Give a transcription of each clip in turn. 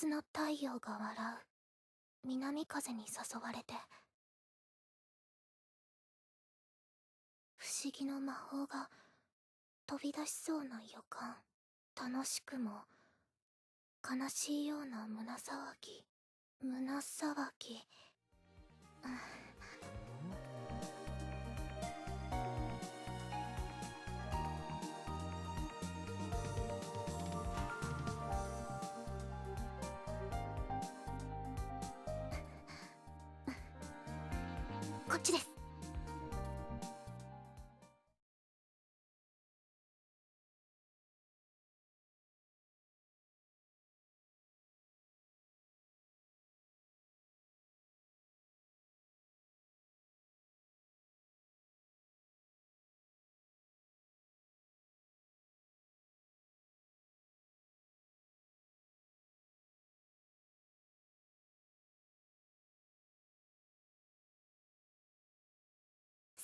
夏の太陽が笑う南風に誘われて、不思議の魔法が飛び出しそうな予感。楽しくも悲しいような胸騒ぎ。胸騒ぎ。こっちです。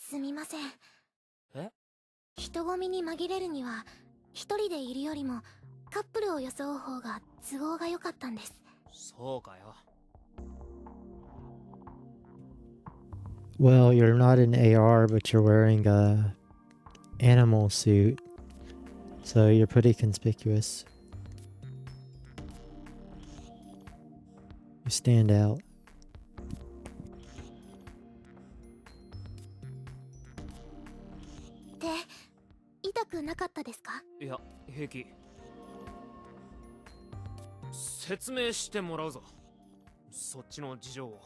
すみません。え？人混みに紛れるには一人でいるよりもカップルを装う方が都合が良かったんです。そうかよ。Well, you're not an AR, but you're wearing a animal suit, so you're pretty conspicuous. You stand out. で、痛くなかったですか？いや、平気。説明してもらうぞ。そっちの事情を。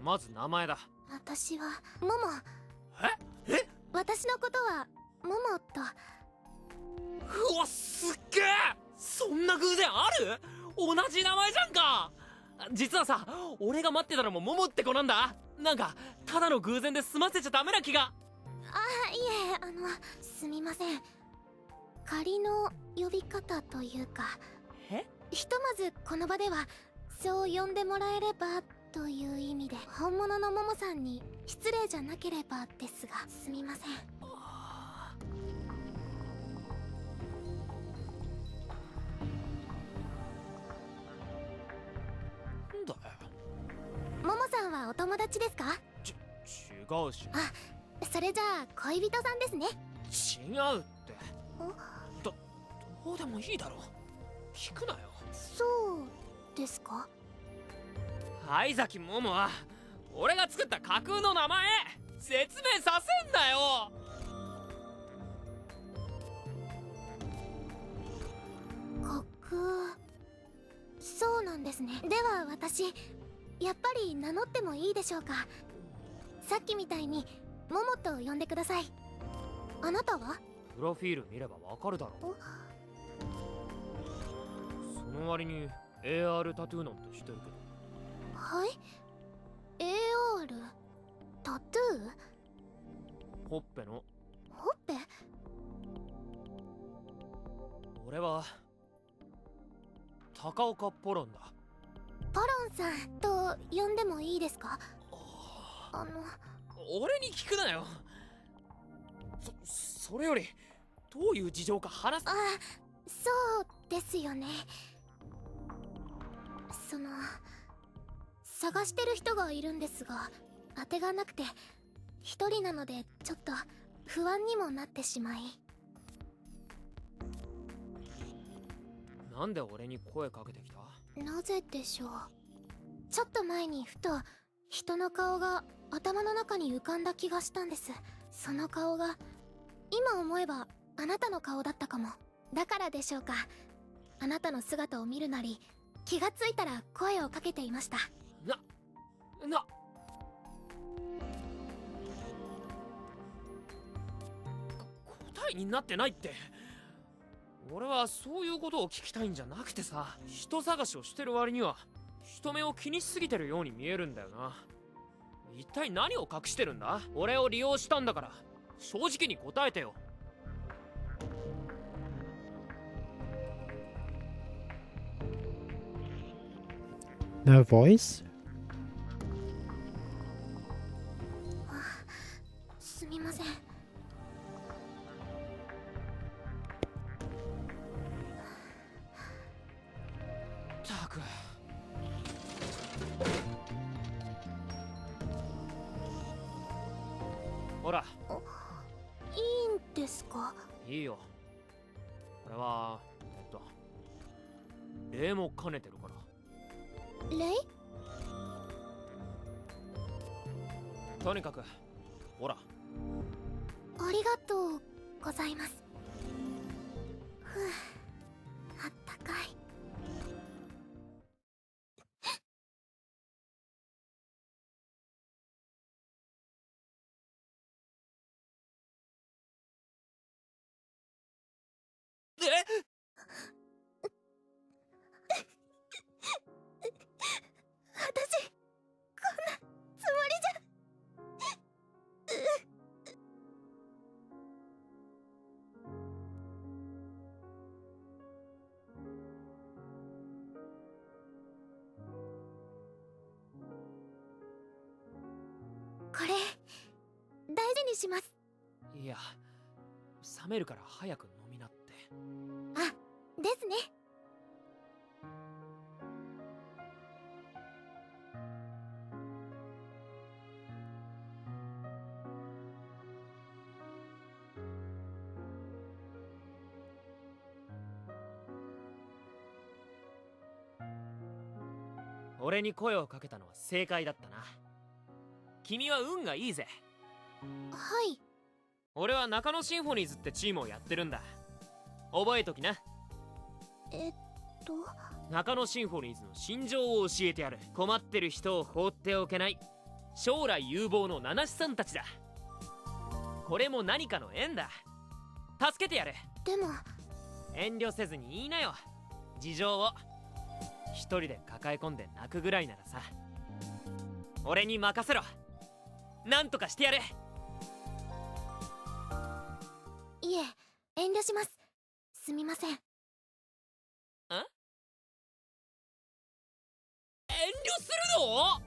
まず名前だ。私はモモ。え？私のことはモモと。うわ、すっげえ！そんな偶然ある？同じ名前じゃんか。実はさ、俺が待ってたのもモモって子なんだ。なんかただの偶然で済ませちゃダメな気が。いえ、すみません。仮の呼び方というか、ひとまずこの場ではそう呼んでもらえればという意味で、本物のモモさんに失礼じゃなければですが、すみません。なんだよ。モモさんはお友達ですか？違うし。それじゃあ恋人さんですね。違うって。どうでもいいだろ。聞くなよ。そうですか？灰崎桃は俺が作った架空の名前。説明させんなよ。架空。そうなんですね。では私やっぱり名乗ってもいいでしょうか？さっきみたいにモモと呼んでください。あなたは？プロフィール見ればわかるだろ。その割に AR タトゥーなんてしてるけど。はい？ AR タトゥー？ほっぺの。ほっぺ？俺は高岡ポロンだ。ポロンさんと呼んでもいいですか？俺に聞くなよ。それよりどういう事情か話す。そうですよね。探してる人がいるんですが当てがなくて、一人なのでちょっと不安にもなってしまい。なんで俺に声かけてきた？なぜでしょう。ちょっと前にふと人の顔が頭の中に浮かんだ気がしたんです。その顔が今思えばあなたの顔だったかも。だからでしょうか、あなたの姿を見るなり気がついたら声をかけていました。答えになってないって。俺はそういうことを聞きたいんじゃなくてさ、人探しをしてる割には人目を気にしすぎてるように見えるんだよな。一体何を隠してるんだ？俺を利用したんだから正直に答えてよ。No voice? すみません。ほら、いいんですか？いいよ。これは礼も兼ねてるから。レイ？とにかくほら。ありがとうございます。ふう、あったかい。え、私こんなつもりじゃ。これ大事にします。いや、冷めるから早く飲みなって。あ、ですね。俺に声をかけたのは正解だったな。君は運がいいぜ。はい。俺は中野シンフォニーズってチームをやってるんだ。覚えときな。えっと中野シンフォニーズの心情を教えてやる。困ってる人を放っておけない将来有望の七七さんたちだ。これも何かの縁だ。助けてやる。でも遠慮せずに言いなよ、事情を。一人で抱え込んで泣くぐらいならさ、俺に任せろ。なんとかしてやる。いえ、遠慮します。すみません。遠慮するの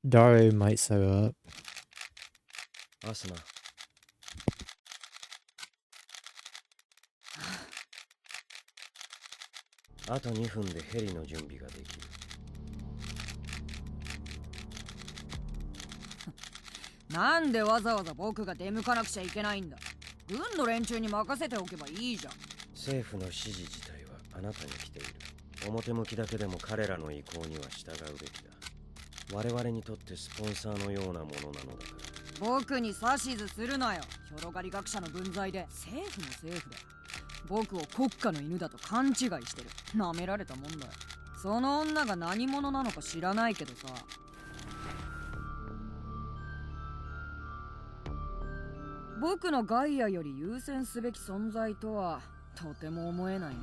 ？Daru might sew up. アスナ。あと2分でヘリの準備ができる。なんでわざわざ僕が出向かなくちゃいけないんだ。軍の連中に任せておけばいいじゃん。政府の指示自体はあなたに来ている。表向きだけでも彼らの意向には従うべきだ。我々にとってスポンサーのようなものなのだから。僕に指図するなよ。広がり学者の分際で政府も政府だ。僕を国家の犬だと勘違いしてる。舐められたもんだよ。その女が何者なのか知らないけどさ、僕のガイアより優先すべき存在とはとても思えないね。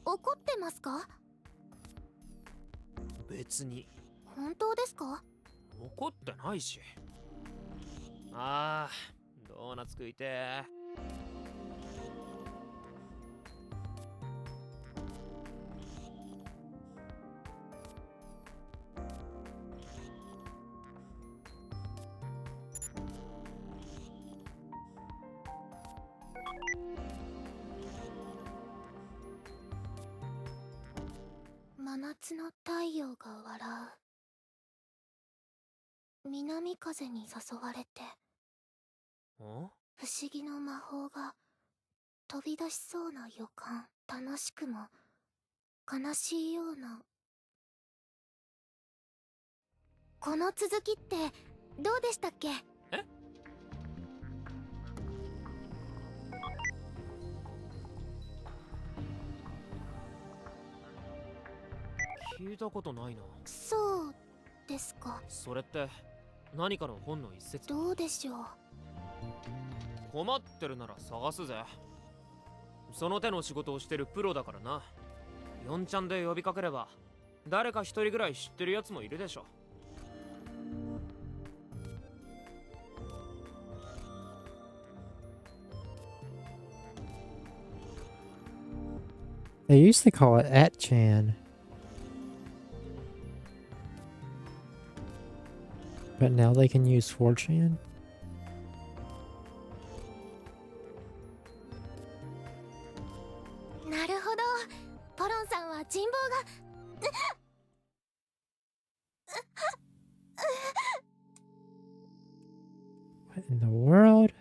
怒ってますか？別に本当ですか？怒ってないし。あー、ドーナツ食いてー。真夏の太陽が笑う。南風に誘われてん？不思議の魔法が飛び出しそうな予感。楽しくも悲しいような。この続きってどうでしたっけ？え？聞いたことないな。そうですか。それって何かの本の一節？どうでしょう。困ってるなら探すぜ。その手の仕事をしてるプロだからな。4ちゃんで呼びかければ誰か一人ぐらい知ってるやつもいるでしょ。They used to call it At-chan. But now they can use 4chan? なるほど。ポロンさんは人望が。What in the world?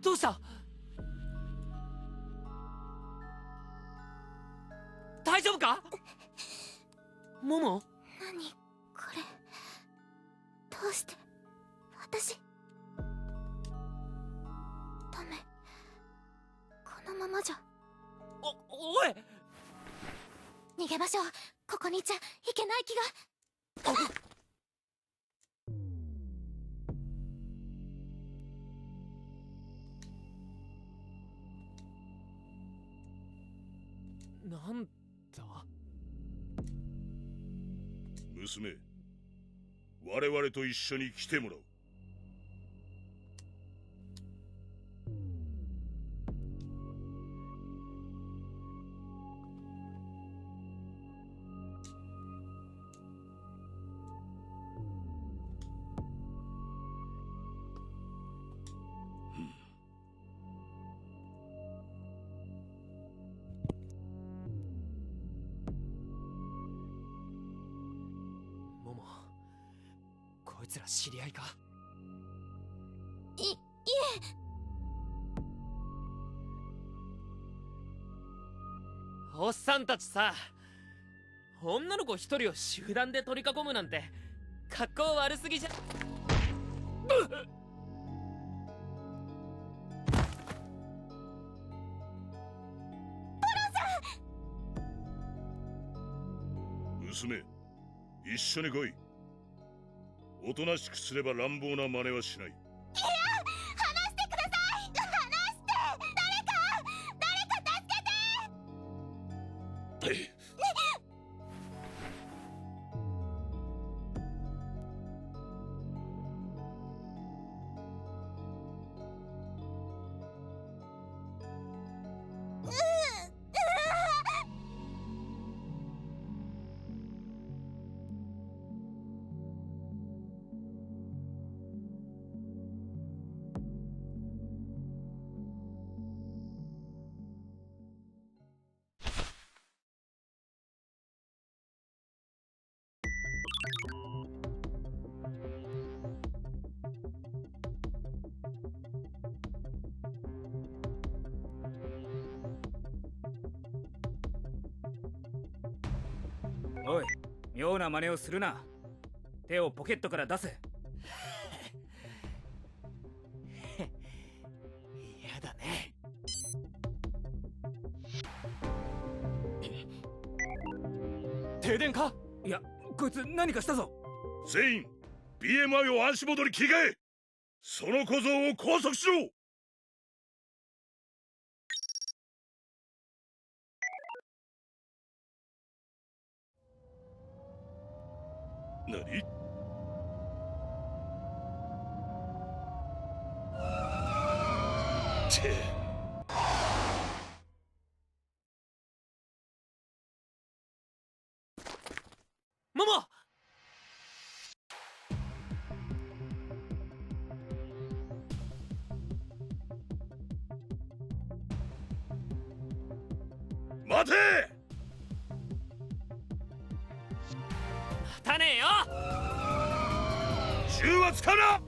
どうした？大丈夫か？モモ？何これ。どうして私。ダメ。このままじゃ。おい！逃げましょう。ここにいちゃいけない気が。なんだ？娘、我々と一緒に来てもらおう。モモ、こいつら知り合いか？いえ。おっさんたちさ、女の子一人を集団で取り囲むなんて格好悪すぎじゃ。娘、一緒に来い。おとなしくすれば乱暴な真似はしない。いや、話してください。話して。誰か助けて。おい、妙な真似をするな。手をポケットから出せ。やだね。停電か？いや、こいつ何かしたぞ。全員 BMI を足元に切り替え、その小僧を拘束しろ。何？てモモ！待て！待たねえよ！銃は使うな！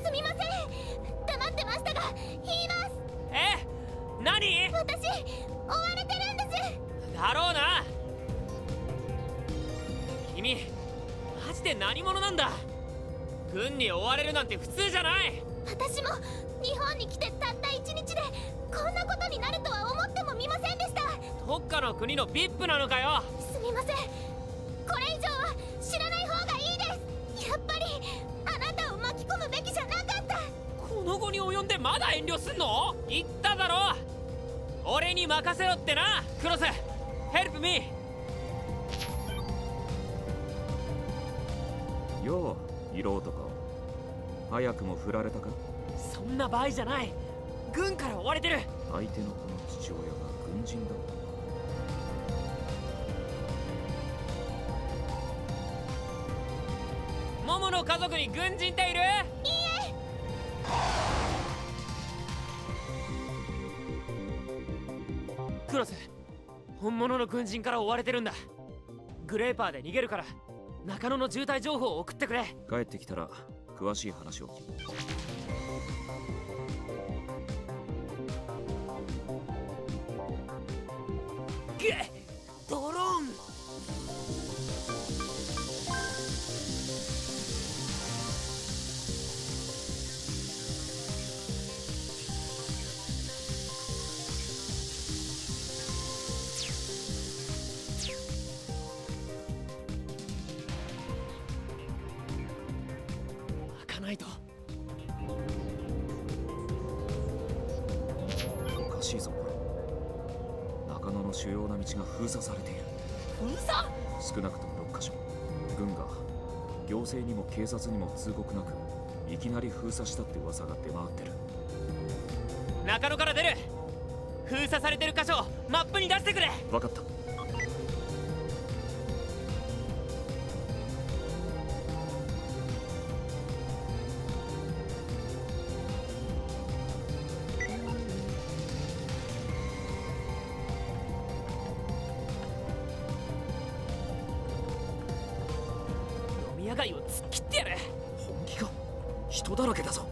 すみません。黙ってましたが、言います。何？私、追われてるんです。だろうな。君、マジで何者なんだ？軍に追われるなんて普通じゃない。私も日本に来てたった1日でこんなことになるとは思ってもみませんかの国の VIP なのかよ。すみません、これ以上は知らない方がいいです。やっぱりあなたを巻き込むべきじゃなかった。この後に及んでまだ遠慮すんの？言っただろ、俺に任せろってな。クロス、ヘルプミよう色男、早くも振られたか？ー。そんな場合じゃない。軍から追われてる。相手の子の父親が軍人だった。モモの家族に軍人っている？クロス、本物の軍人から追われてるんだ。グレーパーで逃げるから中野の渋滞情報を送ってくれ。帰ってきたら詳しい話を聞く。ドローン。開かないと。おかしいぞ。中野の主要な道が封鎖されている。封鎖？少なくとも6カ所。軍が行政にも警察にも通告なくいきなり封鎖したって噂が出回ってる。中野から出る。封鎖されてる箇所をマップに出してくれ。分かった。飲み屋街を突っ切ってやる。本気か？人だらけだぞ。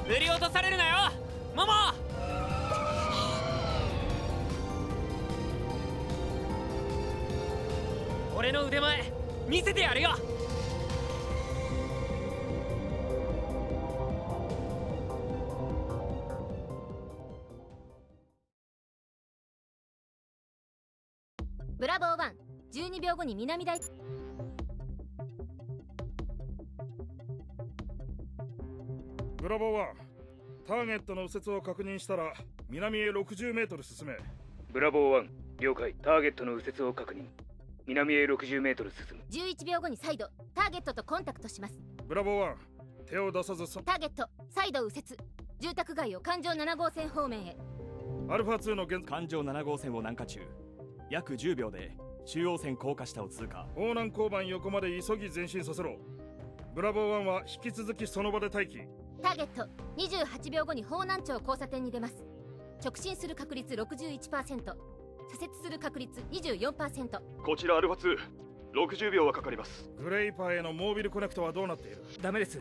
振り落とされるなよ、モモ。俺の腕前見せてやるよ。ブラボー1、12秒後に南大。ブラボー1、ターゲットの右折を確認したら南へ60メートル進め。ブラボー1、了解。ターゲットの右折を確認。南へ60メートル進む。11秒後に再度ターゲットとコンタクトします。ブラボー1、手を出さずターゲット再度右折、住宅街を環状7号線方面へ。アルファ2の現在環状7号線を南下中。約10秒で中央線高架下を通過。横南交番横まで急ぎ前進させろ。ブラボー1は引き続きその場で待機。ターゲット28秒後に方南町交差点に出ます。直進する確率 61%、 左折する確率 24%。 こちらアルファ2、60秒はかかります。グレイパーへのモービルコネクトはどうなっている？ダメです。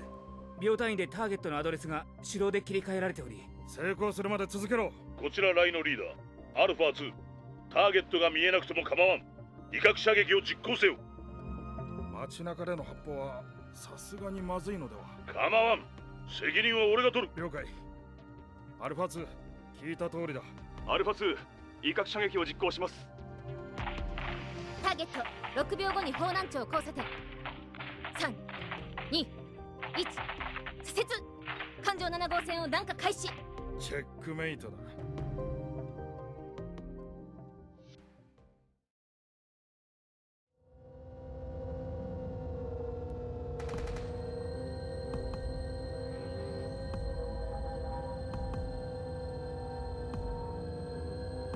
秒単位でターゲットのアドレスが手動で切り替えられており。成功するまで続けろ。こちらライのリーダーアルファ2、ターゲットが見えなくても構わん。威嚇射撃を実行せよ。街中での発砲はさすがにまずいのでは？構わん、責任は俺が取る。了解。アルファ2、聞いた通りだ。アルファ2、威嚇射撃を実行します。ターゲット6秒後に方南町交差点。3、2、1、左折。環状7号線を南下開始。チェックメイトだ。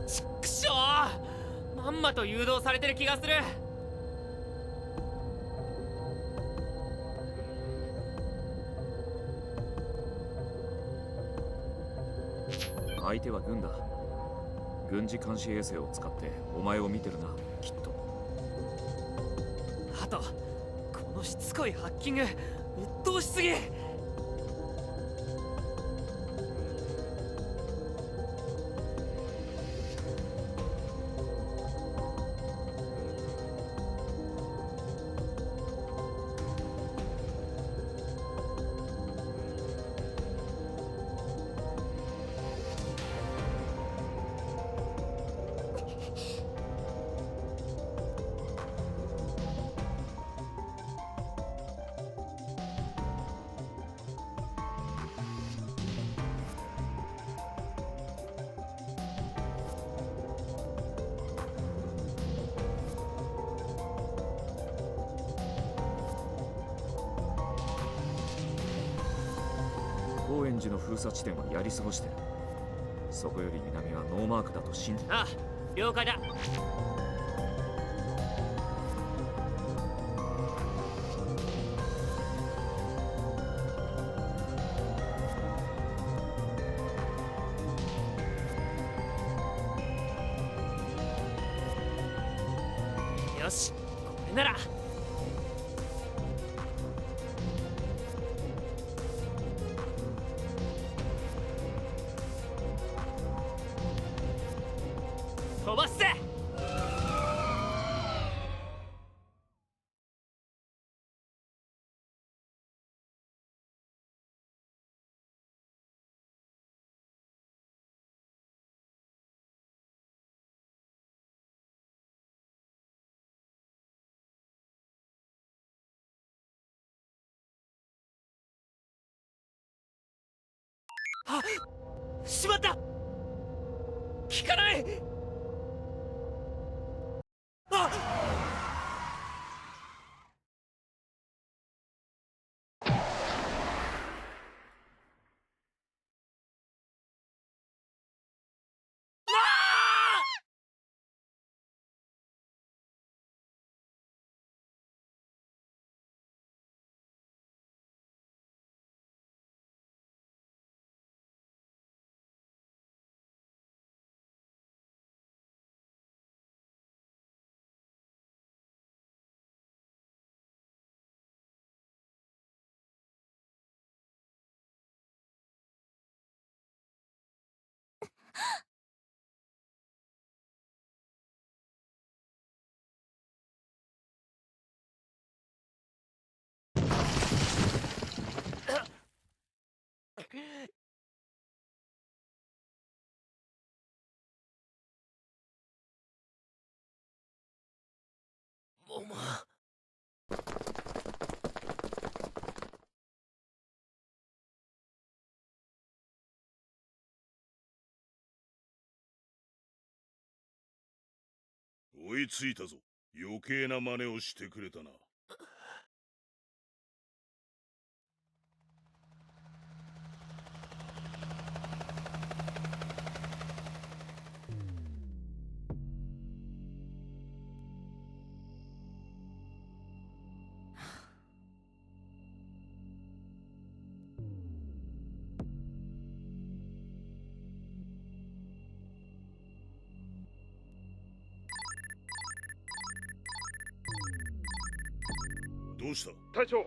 ちくしょう、まんまと誘導されてる気がする。相手は軍だ。軍事監視衛星を使ってお前を見てるな、きっと。あとこのしつこいハッキング、鬱陶しすぎ。高円寺の封鎖地点はやり過ごしてる。そこより南はノーマークだと信じ。ああ、了解だ。よし、これなら。飛ばすぜ。あ、しまった。効かない。あっ。お前。追いついたぞ。余計な真似をしてくれたな。どうした？隊長、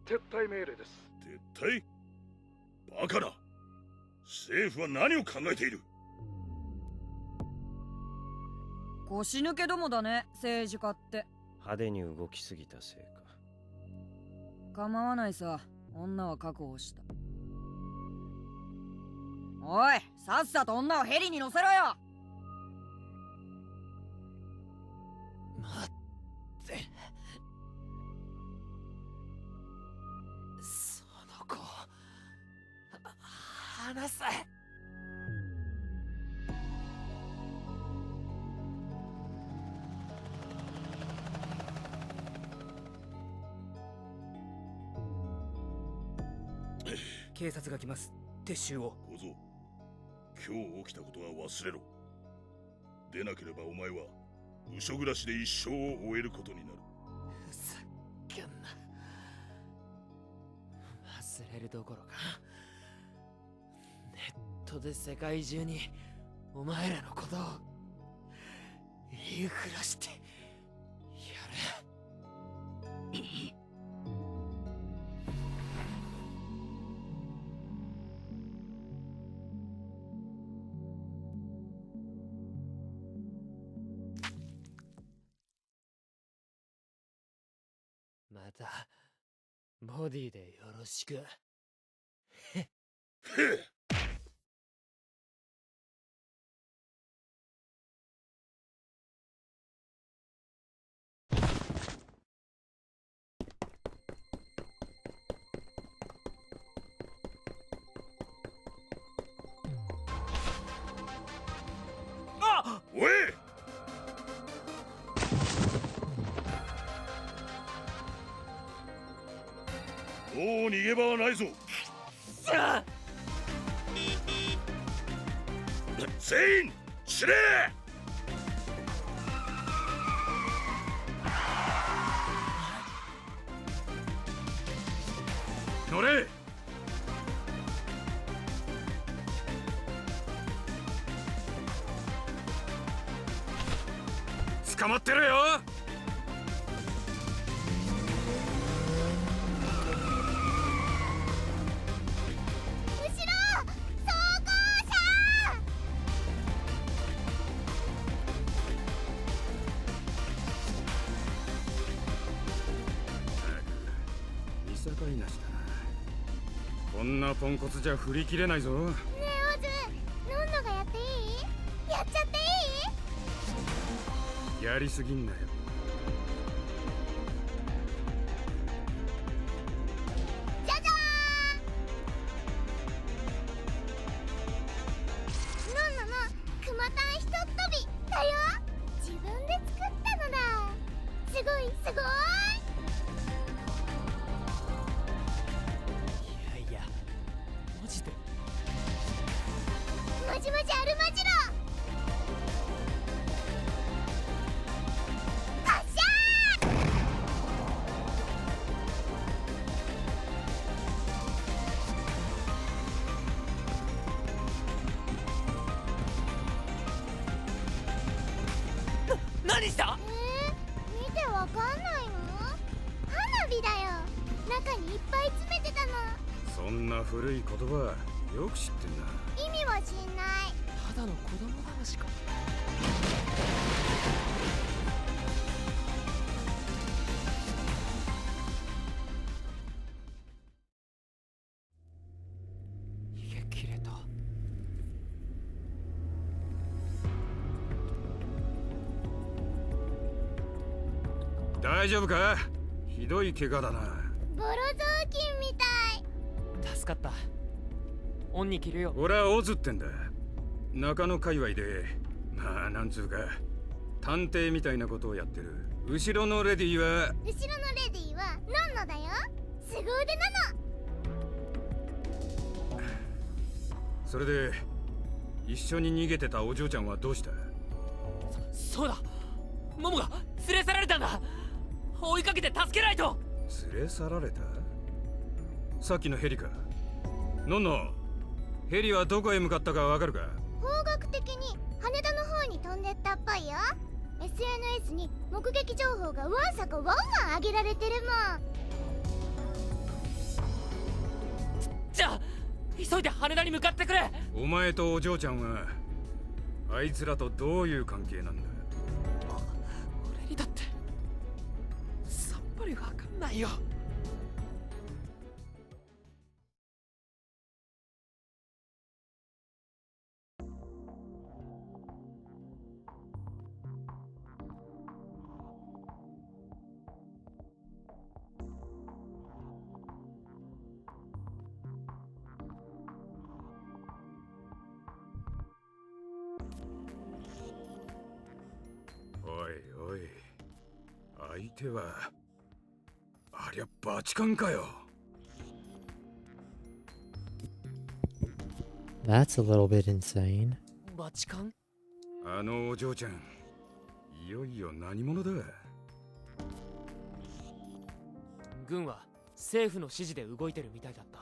撤退命令です。撤退？バカな。政府は何を考えている？腰抜けどもだね、政治家って。派手に動きすぎたせいか。構わないさ、女は確保した。おい、さっさと女をヘリに乗せろよ。待って。その子、離せ。警察が来ます。撤収を。小僧、今日起きたことは忘れろ。でなければお前は部署暮らしで一生を終えることになる。ふざけんな。忘れるどころか、ネットで世界中にお前らのことを言いふらしてやる。またボディでよろしく。へっ。あ！おい！もう逃げ場はないぞ。しゃ全員司令。乗れ。捕まってるよ。見境なしだな。こんなポンコツじゃ振り切れないぞ。ねえオズ、ノンノがやっていい？やっちゃっていい？やりすぎんなよ。じゃじゃーん。ノンノのクマタンひとっ飛びだよ。自分で作ったのだ。すごいすごい。いやマジで。マジマジアルマジロ。発射何した？見てわかんないの？花火だよ。中にいっぱい詰めてたの。そんな古い言葉よく知ってんな。意味は知んない。ただの子供話か。逃げ切れた。大丈夫か？ひどい怪我だな。ボロ雑巾みたい。助かった。恩に着るよ。俺はオズってんだ。中野界隈でまあなんつうか探偵みたいなことをやってる。後ろのレディは後ろのレディはノンノだよ。凄腕なの。それで一緒に逃げてたお嬢ちゃんはどうした？そうだ、モモが連れ去られたんだ。追いかけて助けないと。連れ去られた？さっきのヘリか？のんのヘリはどこへ向かったかわかるか？方角的に羽田の方に飛んでったっぽいよ。 SNS に目撃情報がわんさかワンワン上げられてるもん。じゃあ急いで羽田に向かってくれ。お前とお嬢ちゃんはあいつらとどういう関係なんだ？俺にだってさっぱりわかんないよ。おいおい、相手はありゃバチカンかよ。That's a little bit insane. バチカン？あのお嬢ちゃん、いよいよ何者だ？軍は政府の指示で動いてるみたいだった。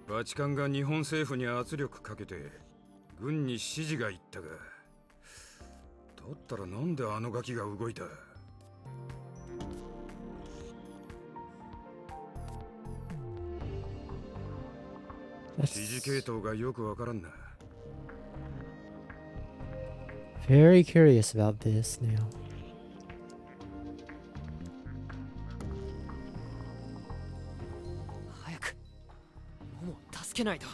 バチカンが日本政府に圧力かけて軍に指示がいったが、だったらなんであのガキが動いた？指示系統がよくわからんな。Very curious about this now. 早くモモを助けないと。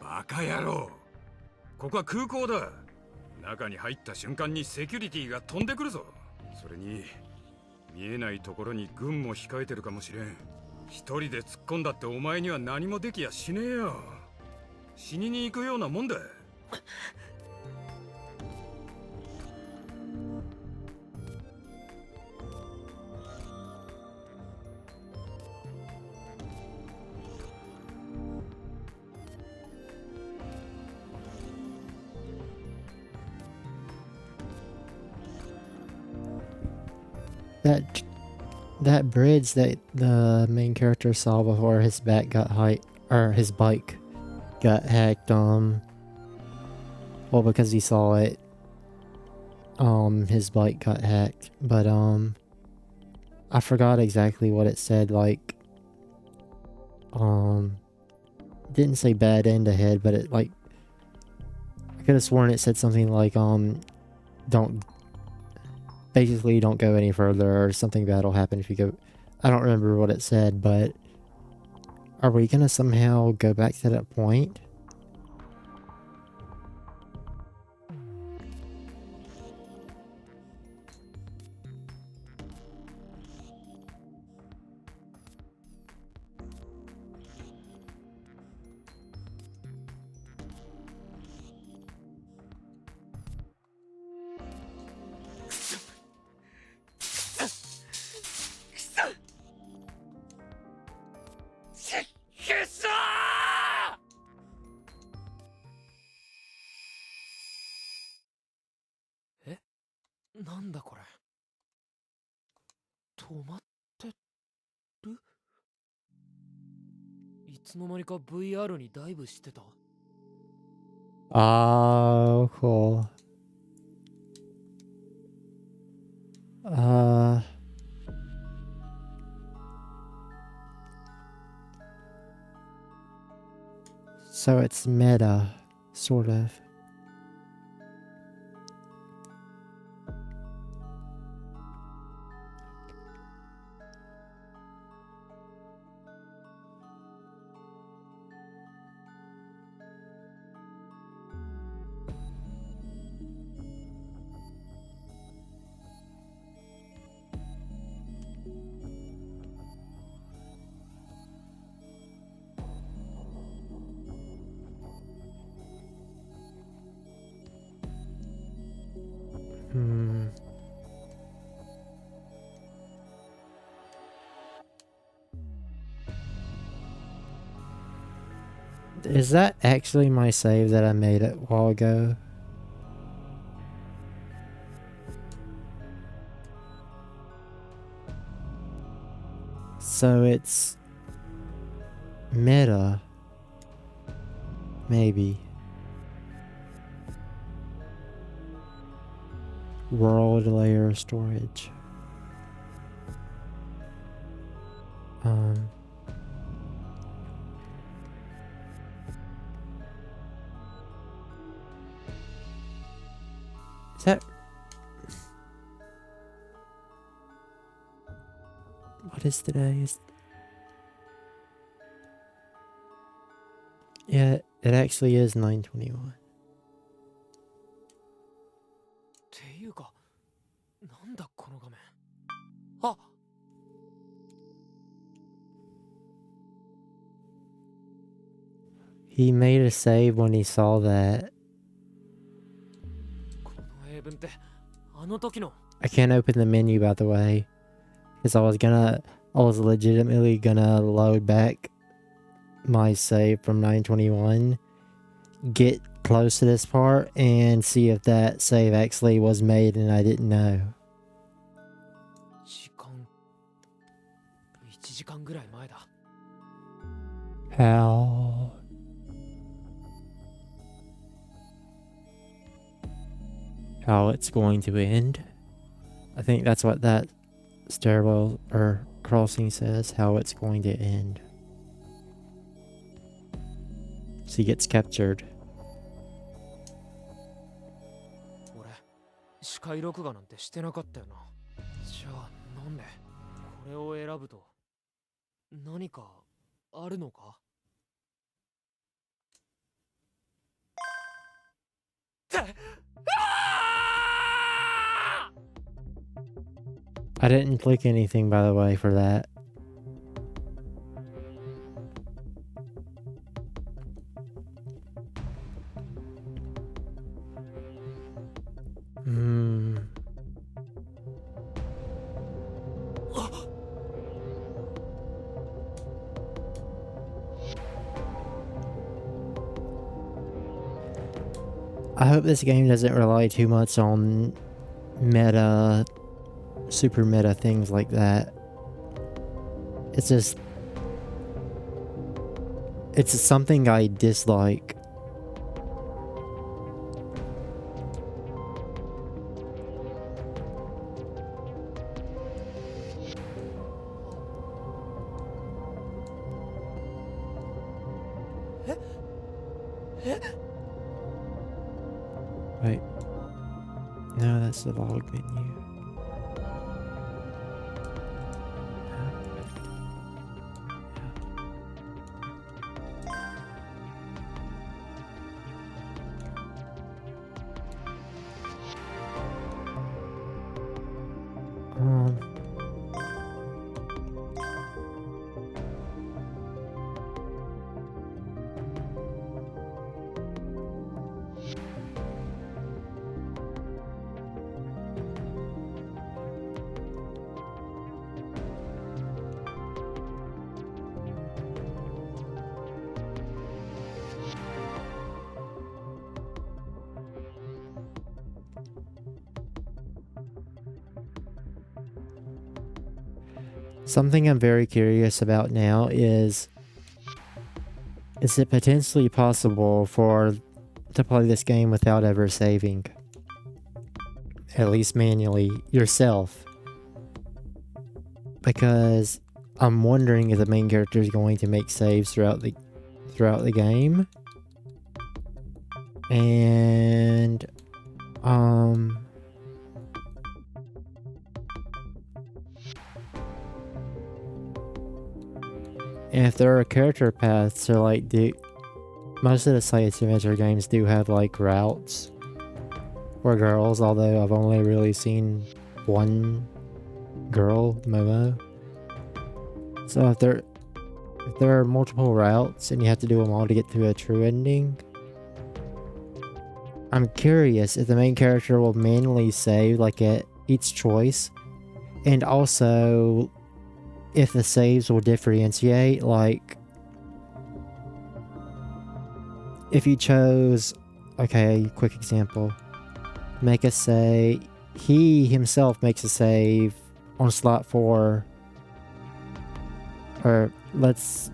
バカ野郎、ここは空港だ。中に入った瞬間にセキュリティが飛んでくるぞ。それに見えないところに軍も控えてるかもしれん。一人で突っ込んだってお前には何もできやしねえよ。死にに行くようなもんだ。That bridge that the main character saw before his back got or his bike got hacked, well, because he saw it, his bike got hacked, but, I forgot exactly what it said, like, didn't say bad end ahead, but it, like, I could have sworn it said something like, basically don't go any further, or something bad will happen if you go. I don't remember what it said, but are we gonna somehow go back to that point?なんだこれ。止まってる？いつの間にか VR にダイブしてた？ Oh, cool. So it's meta, sort of. Is that actually my save that I made a while ago? So it's meta. Maybe. World layer storage. Is that... What is today? Yeah, it actually is 9:21. っていうか、なんだこの画面。あ！ He made a save when he saw that. この英文ってあの時の。 I can't open the menu, by the way, because I was legitimately gonna load back my save from 9:21, get close to this part, and see if that save actually was made and I didn't know. 1時間ぐらい前だ。 How it's going to end? I think that's what that stairwell or crossing says, how it's going to end. So he gets captured. 俺、視界録画なんてしてなかったよな。じゃあなんでこれを選ぶと何かあるのか？ I didn't click anything, by the way, for that. I hope this game doesn't rely too much on meta super meta things like that. It's just, it's something I dislike. Wait. No, that's the log menu. Um, Something I'm very curious about now is it potentially possible to play this game without ever saving? At least manually yourself. Because I'm wondering if the main character is going to make saves throughout the game. And and if there are character paths, so like most of the Science Adventure games do have like routes for girls, although I've only really seen one girl, Momo. So if there are multiple routes and you have to do them all to get to a true ending, I'm curious if the main character will manually save like at each choice, and also if the saves will differentiate, like if you chose, okay, quick example, make a save, he himself makes a save on slot 4, or let's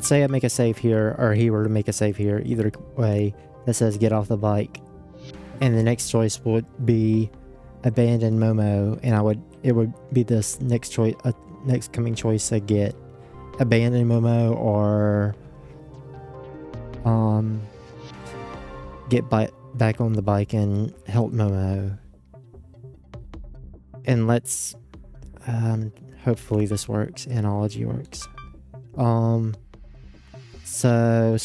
say I make a save here, or he were to make a save here, either way, that says get off the bike. And the next choice would be abandon Momo, and it would be this next choice, next coming choice I get. Abandon Momo or get back on the bike and help Momo. And let's hopefully this works, analogy works. So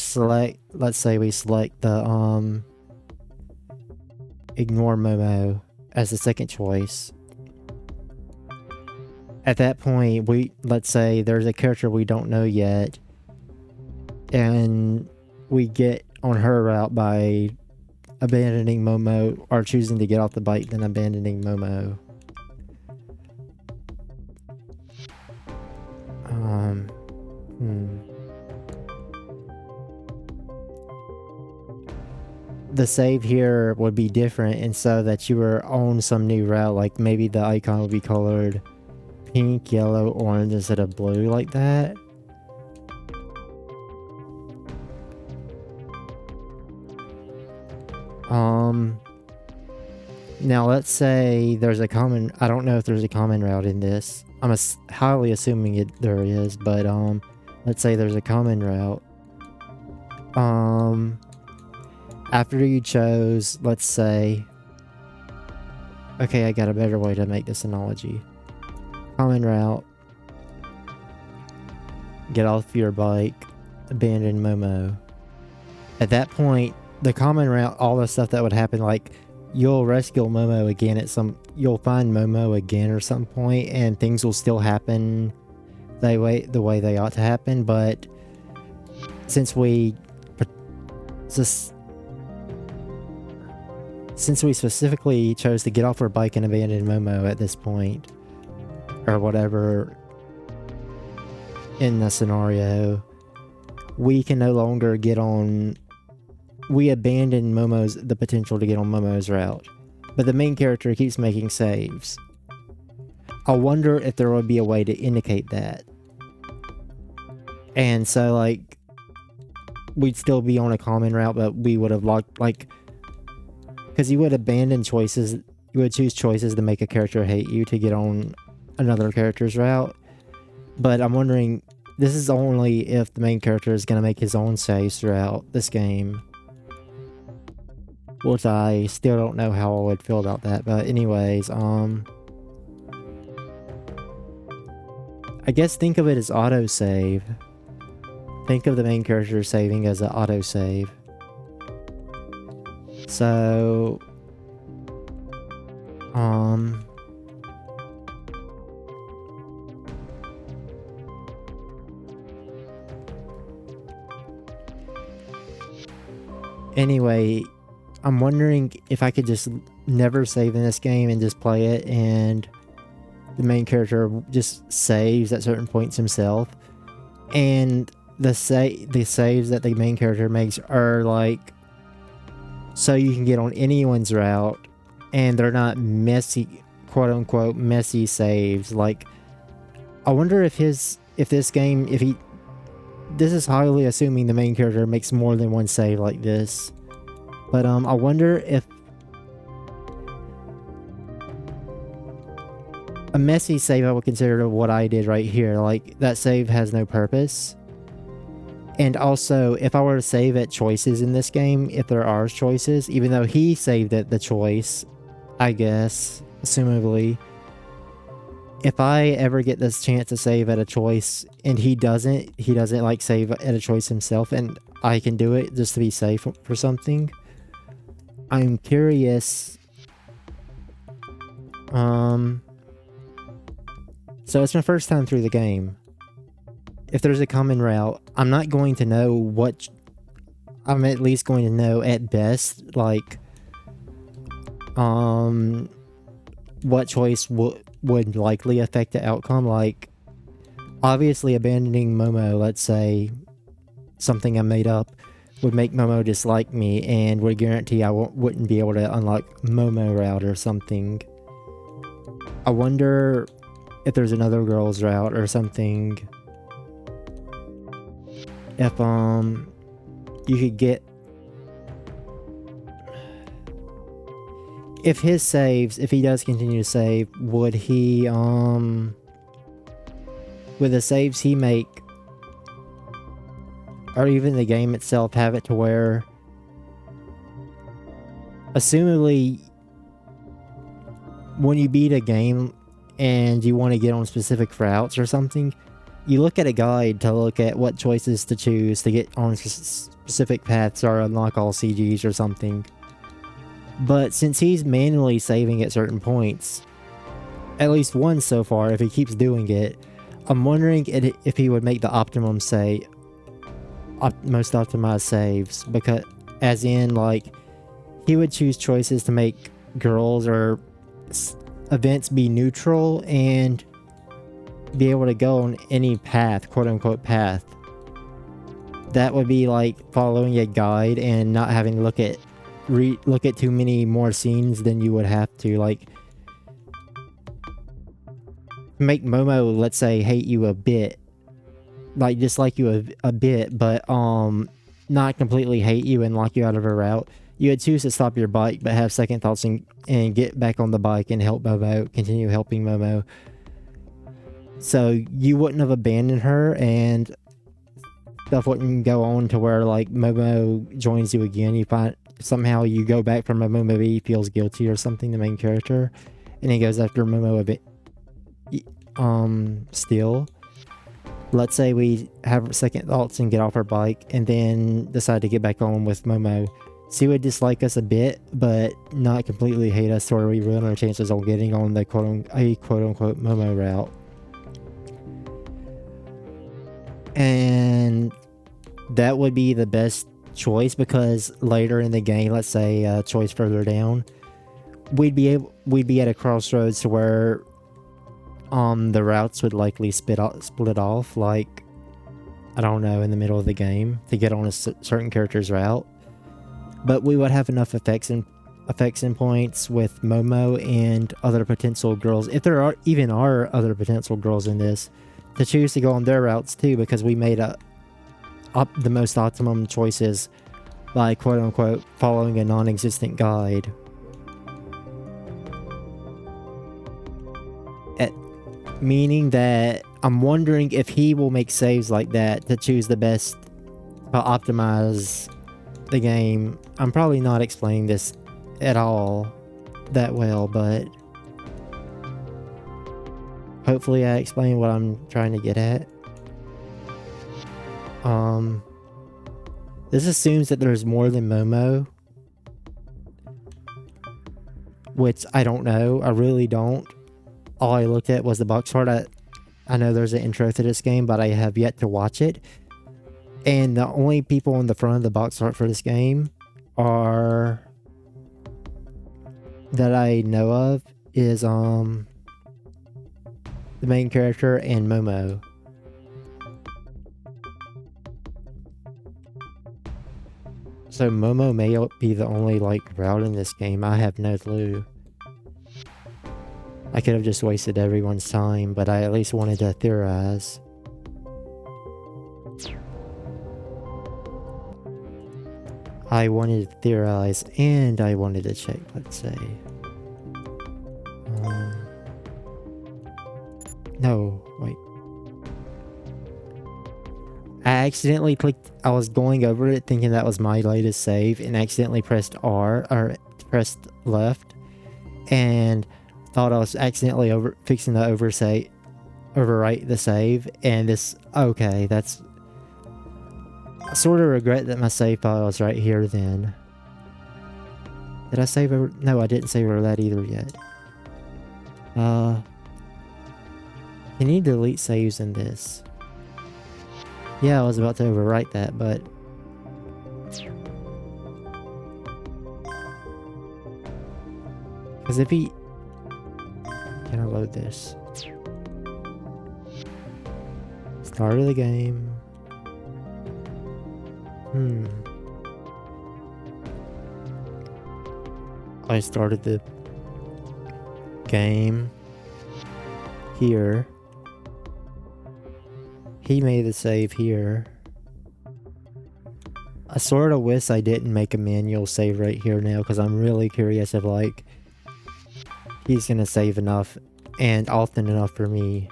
let's say we select the ignore Momo as the second choice. At that point, let's say there's a character we don't know yet, and we get on her route by abandoning Momo, or choosing to get off the bike then abandoning Momo. The save here would be different, and so that you were on some new route, like maybe the icon would be colored pink, yellow, orange instead of blue, like that. Now let's say there's a common, I don't know if there's a common route in this. I'm highly assuming there is, but let's say there's a common route. After you chose, let's say, okay, I got a better way to make this analogy. Common route, get off your bike, abandon Momo. At that point, the common route, all the stuff that would happen, like you'll rescue Momo again you'll find Momo again at some point, and things will still happen the way they ought to happen. But since we specifically chose to get off our bike and abandon Momo at this point, or whatever in the scenario, we can no longer get on. We abandon the potential to get on Momo's route, but the main character keeps making saves. I wonder if there would be a way to indicate that. And so, like, we'd still be on a common route, but we would have locked, like, because you would abandon choices, you would choose choices to make a character hate you to get on another character's route. But I'm wondering, this is only if the main character is going to make his own saves throughout this game. Which I still don't know how I would feel about that. But anyways, I guess think of it as autosave. Think of the main character saving as an autosave. So, anyway, I'm wondering if I could just never save in this game and just play it, and the main character just saves at certain points himself, and the saves that the main character makes are like so you can get on anyone's route, and they're not messy, quote unquote messy saves. Like, I wonder if this game, this is highly assuming the main character makes more than one save like this, but I wonder if a messy save I would consider what I did right here. Like, that save has no purpose. And also, if I were to save at choices in this game, if there are choices, even though he saved at the choice, I guess, assumably, if I ever get this chance to save at a choice and he doesn't like save at a choice himself, and I can do it just to be safe for something, I'm curious. So it's my first time through the game. If there's a common route, I'm not going to know what... I'm at least going to know at best, like, what choice would likely affect the outcome. Like, obviously abandoning Momo, let's say, something I made up, would make Momo dislike me and would guarantee I wouldn't be able to unlock Momo route or something. I wonder if there's another girl's route or something. If you could get, if his saves, if he does continue to save, would he with the saves he make, or even the game itself, have it to where, assumably, when you beat a game and you want to get on specific routes or something, you look at a guide to look at what choices to choose to get on specific paths or unlock all CGs or something. But since he's manually saving at certain points, at least once so far, if he keeps doing it, I'm wondering if he would make the optimum most optimized saves, because, as in, like, he would choose choices to make girls or events be neutral and be able to go on any path, quote unquote path. That would be like following a guide and not having to look at too many more scenes than you would have to. Like, make Momo, let's say, hate you a bit, like dislike you a bit, but not completely hate you and lock you out of her route. You would choose to stop your bike, but have second thoughts and get back on the bike and help Momo, continue helping Momo. So you wouldn't have abandoned her, and stuff wouldn't go on to where, like, Momo joins you again. You find somehow you go back from Momo, maybe he feels guilty or something, the main character, and he goes after Momo a bit. Still, let's say we have second thoughts and get off our bike, and then decide to get back on with Momo. She would dislike us a bit, but not completely hate us, to where we ruin our chances on getting on the quote unquote Momo route. And that would be the best choice, because later in the game, let's say a choice further down, we'd be at a crossroads to where the routes would likely split off. Like, I don't know, in the middle of the game to get on a certain character's route. But we would have enough effects and points with Momo and other potential girls, if there are even other potential girls in this, to choose to go on their routes too, because we made the most optimum choices by quote-unquote following a non-existent guide. Meaning that I'm wondering if he will make saves like that to choose the best to optimize the game. I'm probably not explaining this at all that well, but hopefully I explain what I'm trying to get at. This assumes that there's more than Momo, which I don't know. I really don't. All I looked at was the box art. I know there's an intro to this game, but I have yet to watch it. And the only people on the front of the box art for this game are that I know of is the main character and Momo. So Momo may be the only route in this game. I have no clue. I could have just wasted everyone's time, but I at least wanted to theorize. I wanted to theorize, and I wanted to check, let's say. No, wait. I accidentally clicked, I was going over it thinking that was my latest save, and accidentally pressed R, or pressed left, and thought I was accidentally fixing to overwrite the save, and this, okay, that's, I sort of regret that my save file is right here then. Did I save over, no, I didn't save over that either yet. You need to delete saves in this. Yeah, I was about to overwrite that, but because if he, can I load this? Start of the game. I started the game here. He made the save here. I sort of wish I didn't make a manual save right here now, because I'm really curious if he's gonna save enough and often enough for me.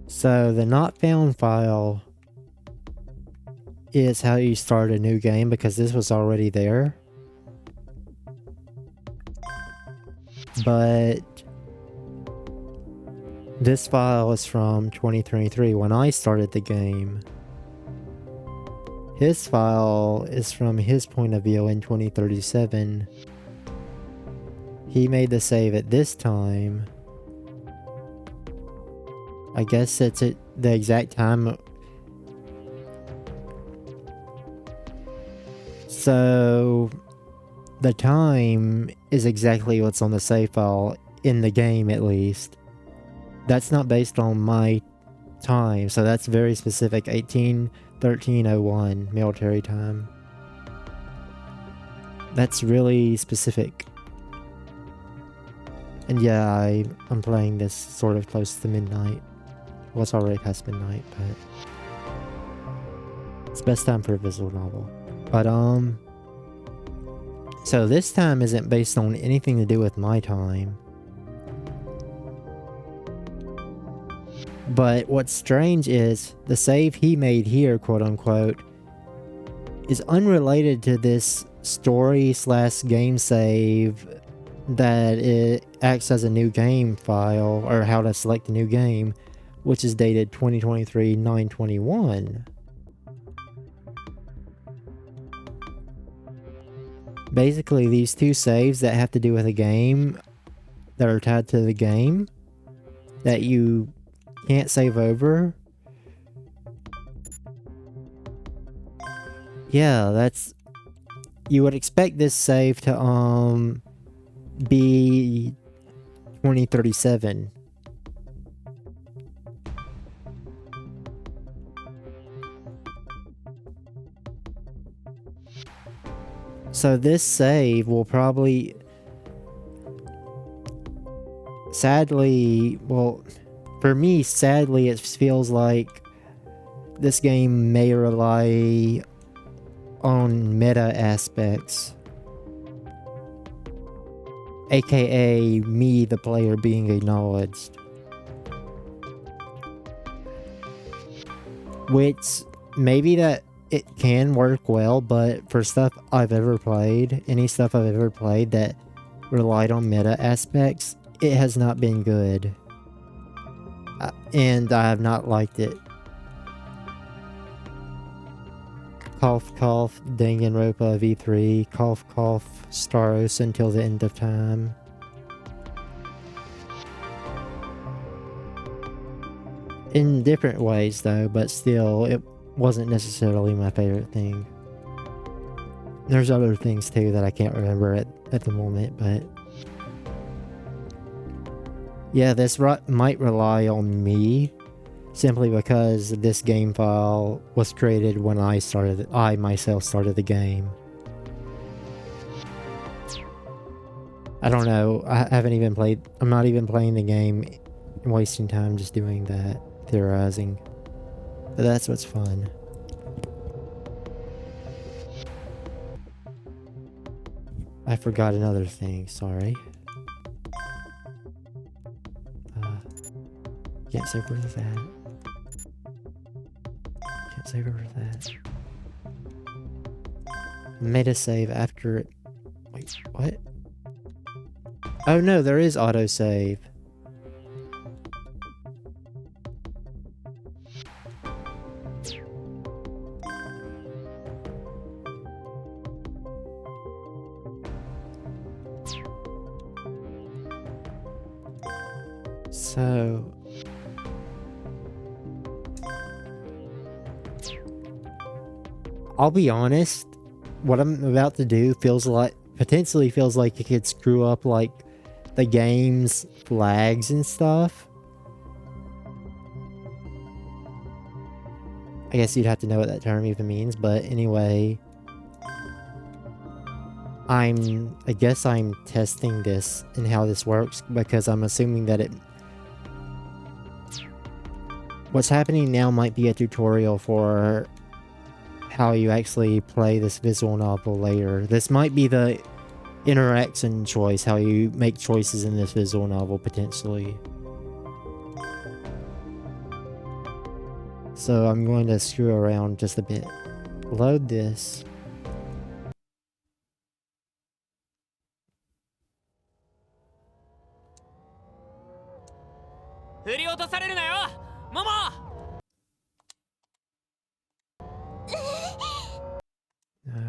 So the not found file is how you start a new game, because this was already there. But this file is from 2023 when I started the game. His file is from his point of view in 2037. He made the save at this time. I guess it's at the exact time. So the time is exactly what's on the save file in the game, at least. That's not based on my time, so that's very specific. 18/13/01 military time. That's really specific. And yeah, I'm playing this sort of close to midnight. Well, it's already past midnight, but it's best time for a visual novel. But so this time isn't based on anything to do with my time. But what's strange is the save he made here, quote unquote, is unrelated to this story/game save that it acts as a new game file, or how to select a new game, which is dated 2023/9/21. Basically, these two saves that have to do with a game, that are tied to the game, that you can't save over. Yeah, you would expect this save to be 2037. So this save will probably, sadly, well, for me, sadly, it feels like this game may rely on meta aspects, aka me, the player, being acknowledged. Which, maybe that it can work well, but for stuff I've ever played, any stuff I've ever played that relied on meta aspects, it has not been good. And I have not liked it. Cough cough, Danganronpa V3, cough cough, Staros until the end of time. In different ways though, but still, it wasn't necessarily my favorite thing. There's other things too that I can't remember at the moment, but yeah, this might rely on me simply because this game file was created when I myself started the game. I don't know, I haven't even played, I'm not even playing the game and wasting time just doing that, theorizing. But that's what's fun. I forgot another thing, sorry. Can't save over that. Can't save over that. Made a save after it. Wait, what? Oh no, there is autosave. So I'll be honest, what I'm about to do potentially feels like it could screw up like the game's flags and stuff. I guess you'd have to know what that term even means, but anyway, I guess I'm testing this and how this works because I'm assuming that what's happening now might be a tutorial for how you actually play this visual novel later. This might be the interaction choice, how you make choices in this visual novel potentially. So I'm going to screw around just a bit. Load this. No.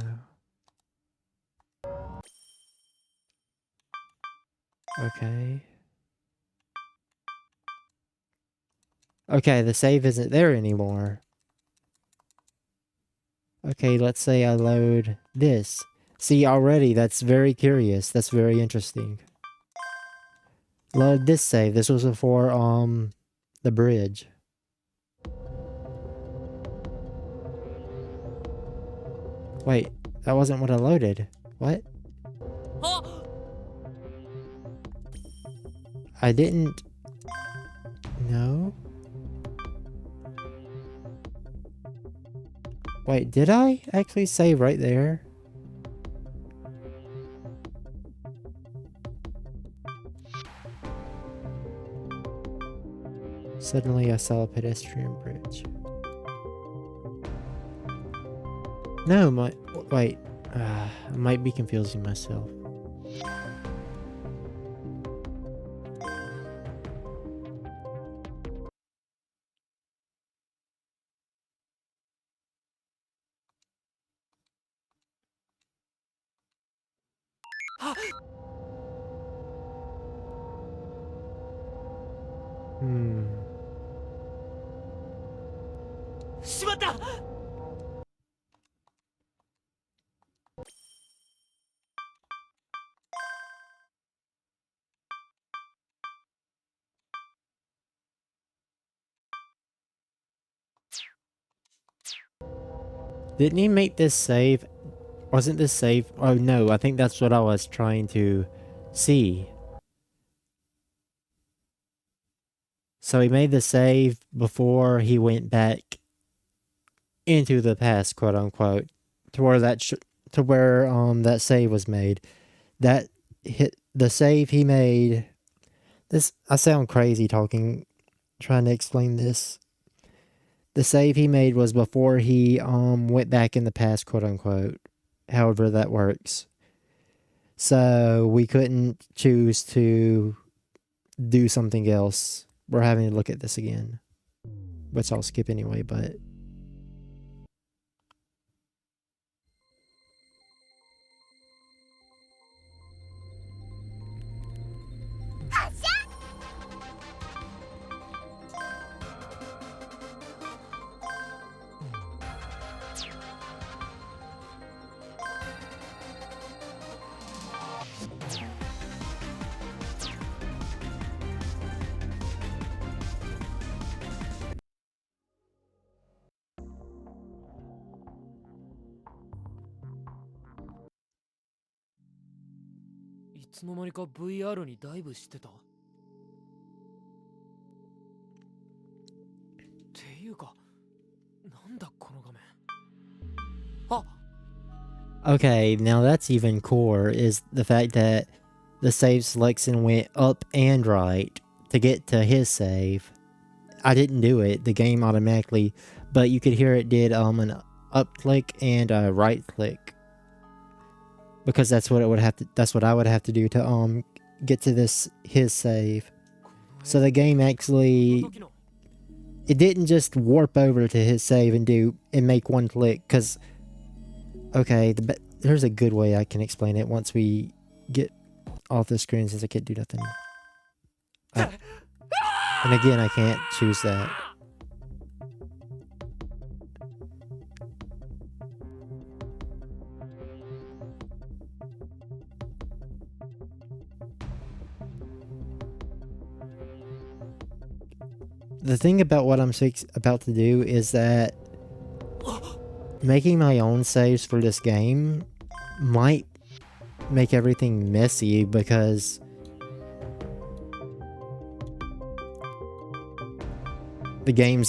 Okay. Okay, the save isn't there anymore. Okay, let's say I load this. See, already, that's very curious. That's very interesting. Load this save. This was before, the bridge. Wait, that wasn't what I loaded. What? I didn't... No? Wait, did I actually save right there? Suddenly I saw a pedestrian bridge. No, wait. I might be confusing myself. Didn't he make this save? Wasn't this save? Oh no, I think that's what I was trying to see. So he made the save before he went back into the past, quote unquote, to where that that save was made. That hit the save he made. This, I sound crazy trying to explain this. The save he made was before he went back in the past, quote unquote. However that works. So we couldn't choose to do something else. We're having to look at this again. Which I'll skip anyway, butいつの間にか VR にダイブしてた。っていうか、なんだこの画面。あ、okay, now that's even cooler is the fact that the save selection went up and right to get to his save. I didn't do it, the game automatically, but you could hear it did an up click and a right click. Because that's what I would have to do to get to his save. So the game actually, it didn't just warp over to his save and make one click, cuz okay, there's a good way I can explain it once we get off the screen, since I can't do nothing. And again, I can't choose that. The thing about what I'm about to do is that making my own saves for this game might make everything messy, because the game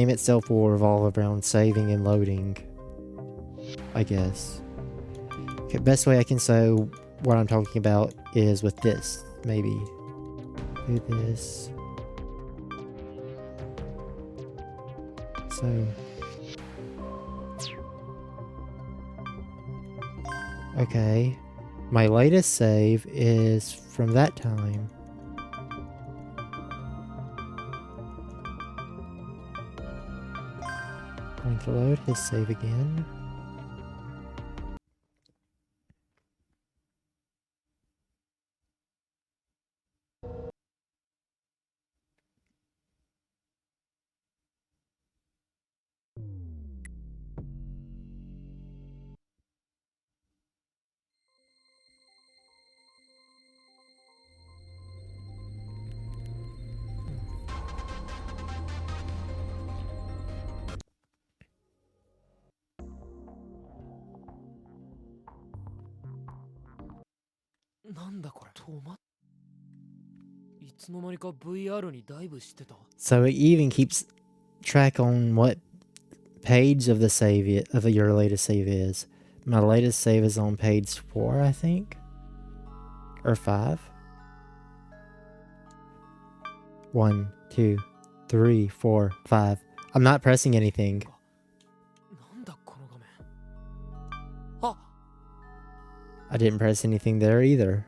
itself will revolve around saving and loading, I guess. Okay, best way I can say what I'm talking about is with this, maybe. Do this. So, okay, my latest save is from that time. Going to load his save again. So it even keeps track on what page of the save of your latest save is. My latest save is on page 4, I think, or 5. 1, 2, 3, 4, 5. I'm not pressing anything. I didn't press anything there either.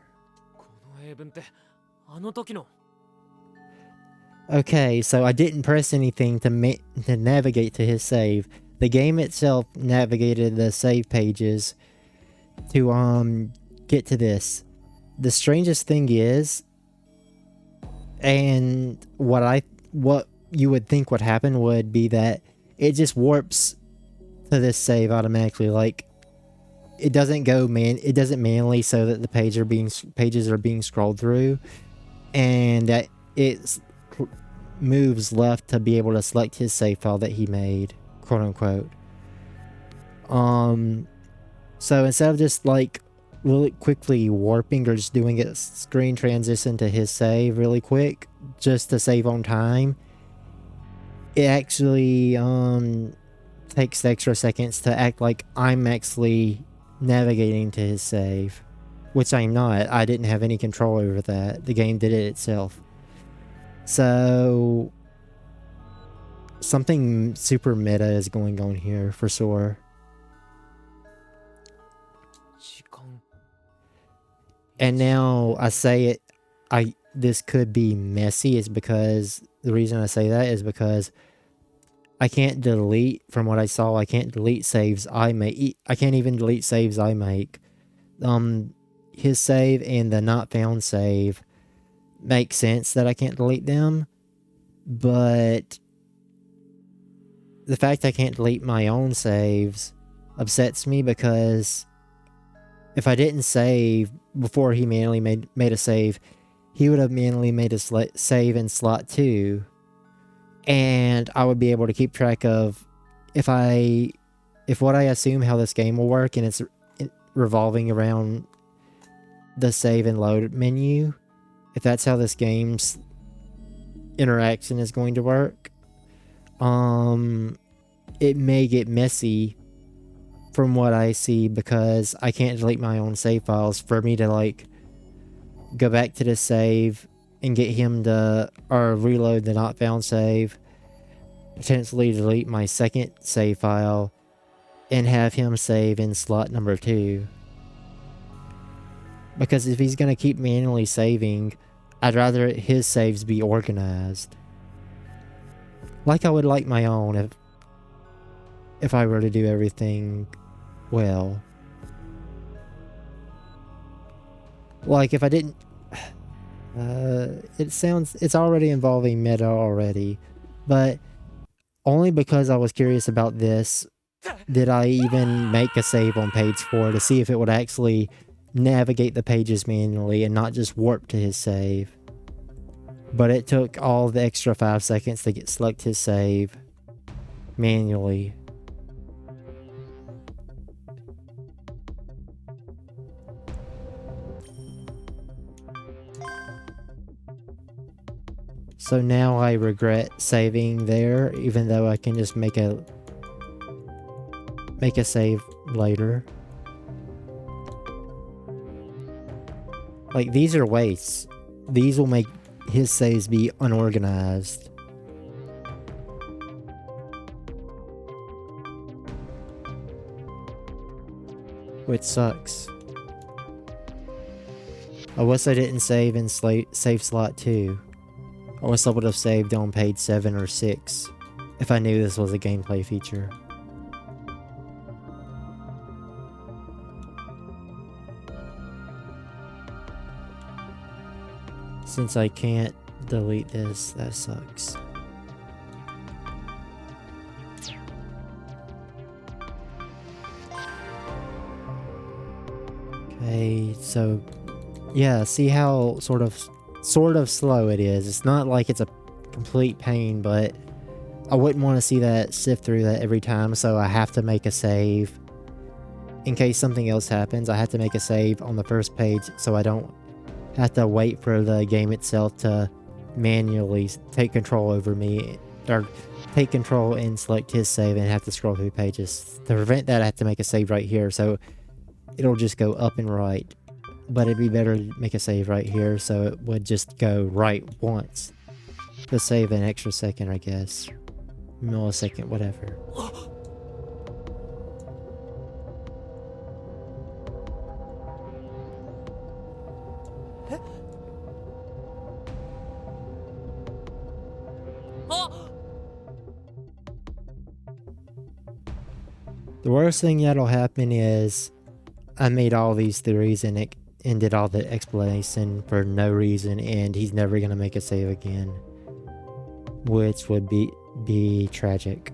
Okay, so I didn't press anything to navigate to his save. The game itself navigated the save pages to get to this. The strangest thing is, and what you would think would happen would be that it just warps to this save automatically. Like, it doesn't manually, so that the pages are being scrolled through, and that it moves left to be able to select his save file that he made, quote unquote. So instead of just like really quickly warping or just doing a screen transition to his save really quick just to save on time, it actually takes the extra seconds to act like I'm actually navigating to his save, which I'm not. I didn't have any control over that. The game did it itself. So something super meta is going on here for sure. 時間 And now I say it, this could be messy is because the reason I say that is because I can't delete, from what I saw, I can't delete saves I make. I can't even delete saves I make. His save and the not found save make sense that I can't delete them, but the fact I can't delete my own saves upsets me because if I didn't save before he manually made a save, he would have manually made a save in slot 2, and I would be able to keep track of if what I assume how this game will work, and it's revolving around the save and load menu. If that's how this game's interaction is going to work, it may get messy from what I see because I can't delete my own save files for me to like go back to the save and get him to, or reload the not found save, potentially delete my second save file and have him save in slot number 2. Because if he's going to keep manually saving, I'd rather his saves be organized. Like I would like my own if I were to do everything well. Like if I didn't... it's already involving meta already, but only because I was curious about this did I even make a save on page 4 to see if it would actually navigate the pages manually and not just warp to his save. But it took all the extra 5 seconds to select his save manually. So now I regret saving there, even though I can just make a save later. Like, these are wastes. These will make his saves be unorganized. Which sucks. I wish I didn't save in save slot 2. I wish I would have saved on page 7 or 6 if I knew this was a gameplay feature. Since I can't delete this, that sucks. Okay, so yeah, see how sort of slow it is. It's not like it's a complete pain, but I wouldn't want to see that sift through that every time, so I have to make a save. In case something else happens, I have to make a save on the first page so I don't have to wait for the game itself to manually take control over me, or take control and select his save and have to scroll through pages. To prevent that, I have to make a save right here, so it'll just go up and right. But it'd be better to make a save right here, so it would just go right once. To save an extra second, I guess. Millisecond, whatever. The worst thing that'll happen is I made all these theories and it ended all the explanation for no reason, and he's never gonna make a save again, which would be tragic.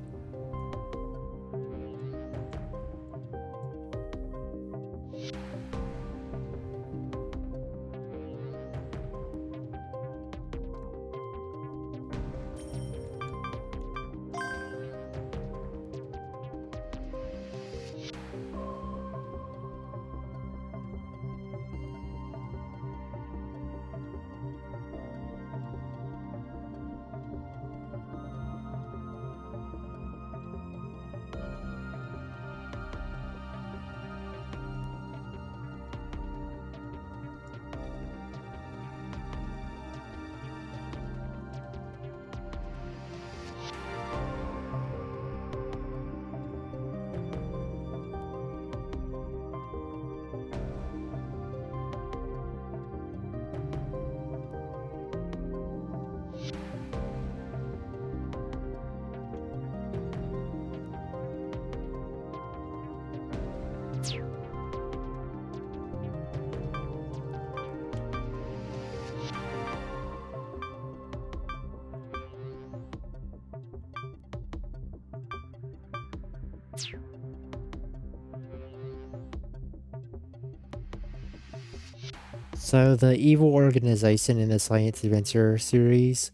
So the evil organization in the Science Adventure series,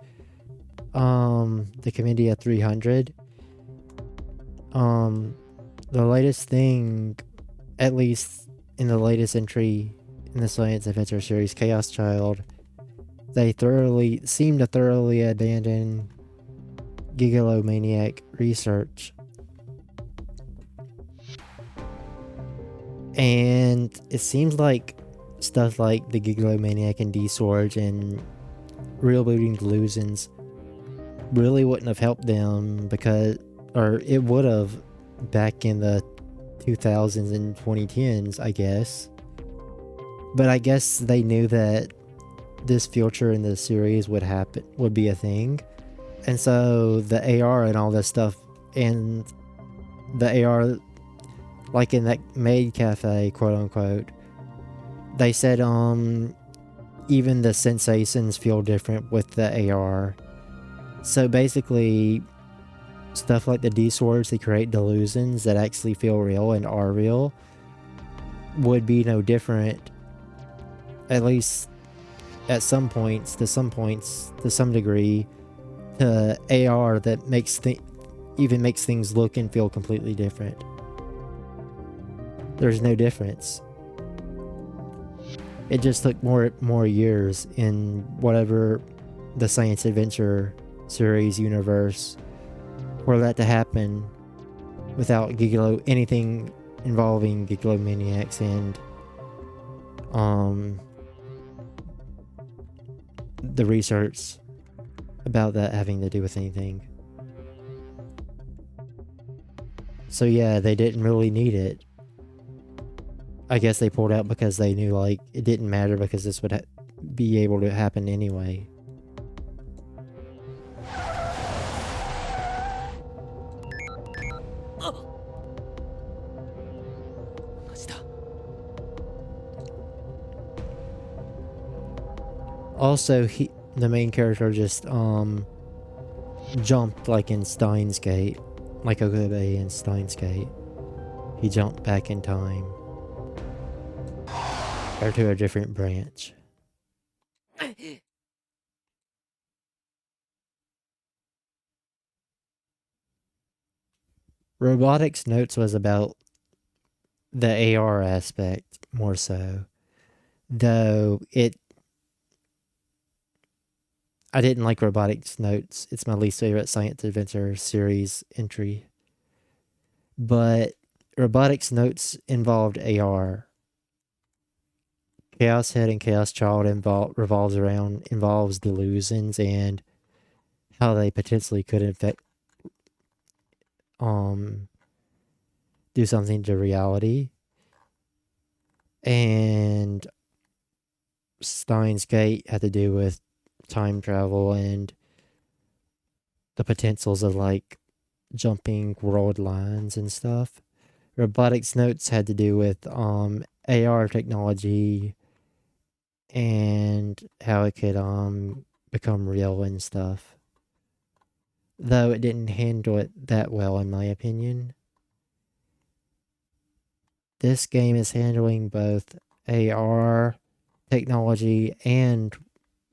the Comedia 300, the latest thing, at least in the latest entry in the Science Adventure series, Chaos Child, they seem to thoroughly abandon gigalomaniac research. And it seems like stuff like the gigalomaniac and D-Sorge and real booting delusions really wouldn't have helped them or it would have back in the 2000s and 2010s, I guess. But I guess they knew that this future in the series would be a thing. And so the AR and all this stuff, and the AR, like in that maid cafe, quote unquote, they said even the sensations feel different with the AR. So basically, stuff like the D-Swords that create delusions that actually feel real and are real would be no different, at least at some points, to some degree, to AR that even makes things look and feel completely different. There's no difference. It just took more years in whatever the Science Adventure series universe for that to happen without anything involving gigalomaniacs and the research about that having to do with anything. So yeah, they didn't really need it. I guess they pulled out because they knew like it didn't matter because this would be able to happen anyway. Also, the main character just jumped like in Steins Gate, like Okabe in Steins Gate. He jumped back in time. Or to a different branch. Robotics Notes was about the AR aspect more so. Though I didn't like Robotics Notes. It's my least favorite Science Adventure series entry. But Robotics Notes involved AR. Chaos Head and Chaos Child involves delusions and how they potentially could infect do something to reality. And Steins Gate had to do with time travel and the potentials of like jumping world lines and stuff. Robotics Notes had to do with AR technology and how it could become real and stuff. Though it didn't handle it that well in my opinion. This game is handling both AR technology and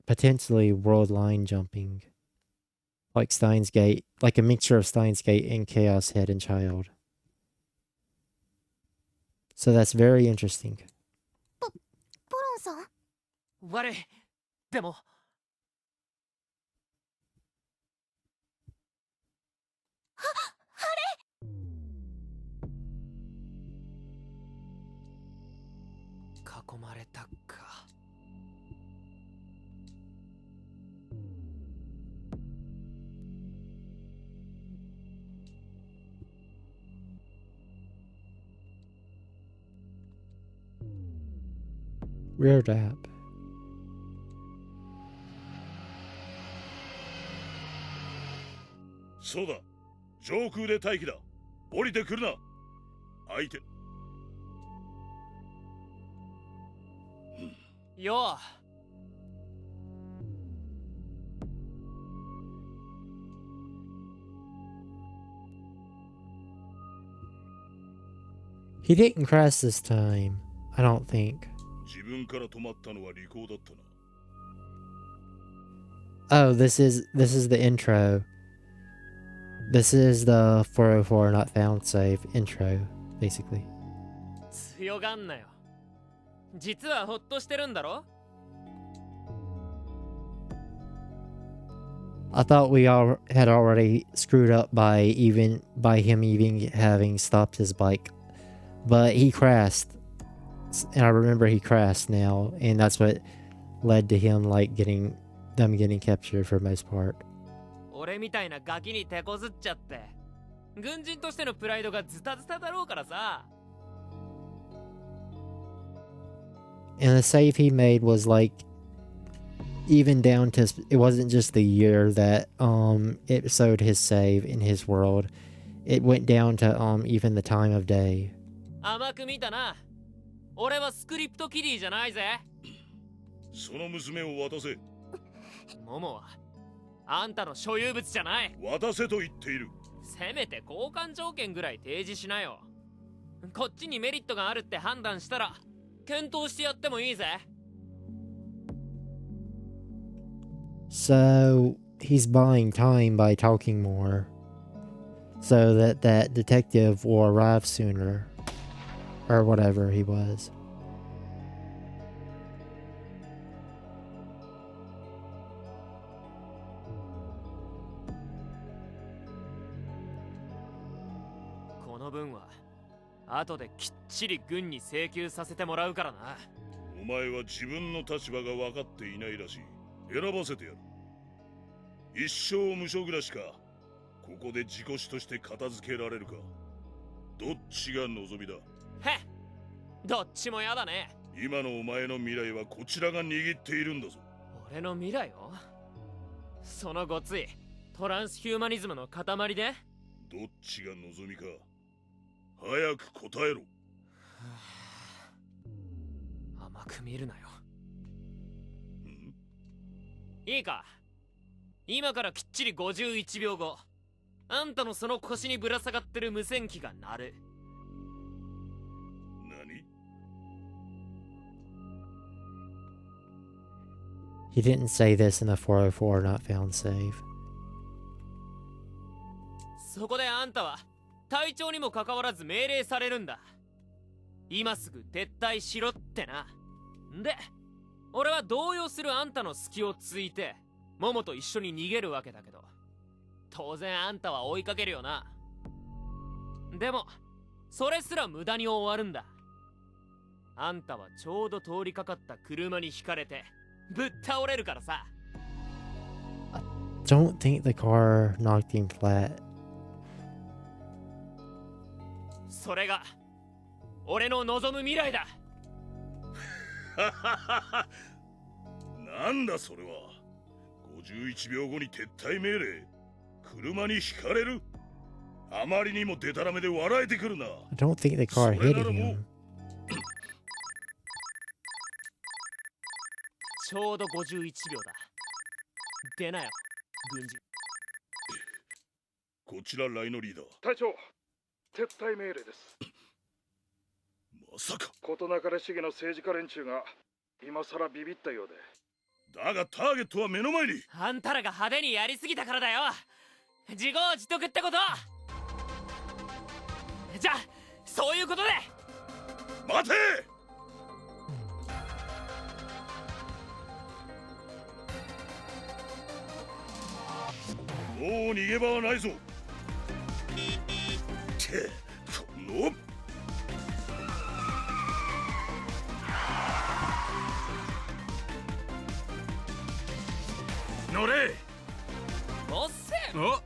potentially world line jumping. Like Steins Gate, like a mixture of Steins Gate and Chaos Head and Child. So that's very interesting. ポロンさん悪い。でも。囲まれたか。Weird app. そうだ、上空で待機だ。降りてくるな。相手。よう。He didn't crash this time, I don't think. 自分から止まったのは利口だったな。 Oh, this is the intro. This is the 404 not found save intro, basically. 強がんなよ。実はほっとしてるんだろ。 I thought we all had already screwed up by him even having stopped his bike, but he crashed, and I remember he crashed now, and that's what led to him like getting captured for the most part. 俺みたいなガキに手こずっちゃって、軍人としてのプライドがズタズタだろうからさ。 And the save he made was like even down to, it wasn't just the year that it showed his save in his world. It went down to even the time of day. 甘く見たな。俺はスクリプトキリーじゃないぜ。その娘を渡せ。モモはあんたの所有物じゃない。渡せと言っている。せめて交換条件ぐらい提示しなよ。こっちにメリットがあるって判断したら検討してやってもいいぜ。 So he's buying time by talking more, so that detective will arrive sooner, or whatever he was. この分は後できっちり軍に請求させてもらうからな。お前は自分の立場が分かっていないらしい。選ばせてやる。一生無所暮らしか、ここで自己死として片付けられるか。どっちが望みだ。へっ、どっちもやだね。今のお前の未来はこちらが握っているんだぞ。俺の未来を？そのごついトランスヒューマニズムの塊で？どっちが望みか、早く答えろ。甘く見るなよ。いいか、今からきっちり51秒後、あんたのその腰にぶら下がってる無線機が鳴る。何？ He didn't say this in the 404 not found save. そこであんたは隊長にもかかわらず命令されるんだ。今すぐ撤退しろってな。で、俺は動揺するあんたの隙をついてモモと一緒に逃げるわけだけど、当然あんたは追いかけるよな。でもそれすら無駄に終わるんだ。あんたはちょうど通りかかった車にひかれてぶっ倒れるからさ。 Don't think the car knocked him flat. それが俺の望む未来だ。なんだそれは。51秒後に撤退命令。車にひかれる。あまりにもデタラメで笑えてくるな。I don't think the car hit him. ちょうど51秒だ。出なよ、軍人。こちらライノリーダー。隊長、撤退命令です。まさか。事なかれ主義の政治家連中が今さらビビったようで。だがターゲットは目の前に。あんたらが派手にやりすぎたからだよ。自業自得ってこと。じゃあそういうことで。待て。もう逃げ場はないぞ。この乗れ。おっせん。おう。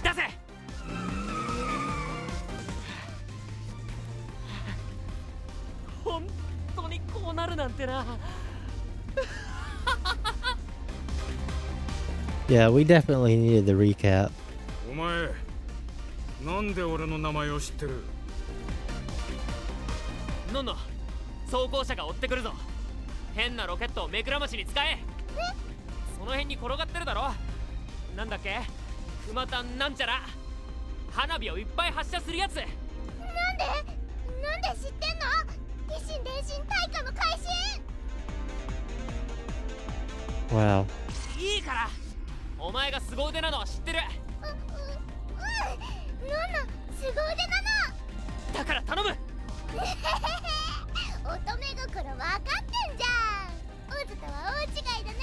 出せ。本当にこうなるなんてな。Yeah, we definitely needed the recap. お前、なんで俺の名前を知ってる？のんの、装甲車が追ってくるぞ。変なロケットを目くらましに使え。その辺に転がってるだろ。なんだっけ、熊田なんちゃら。花火をいっぱい発射するやつ。なんで知ってんの？維新伝心大火の開始。 Wow. いいから、お前が凄腕なのは知ってる。なんなん凄腕なの？だから頼む。乙女心分かってんじゃん。オズとは大違いだね。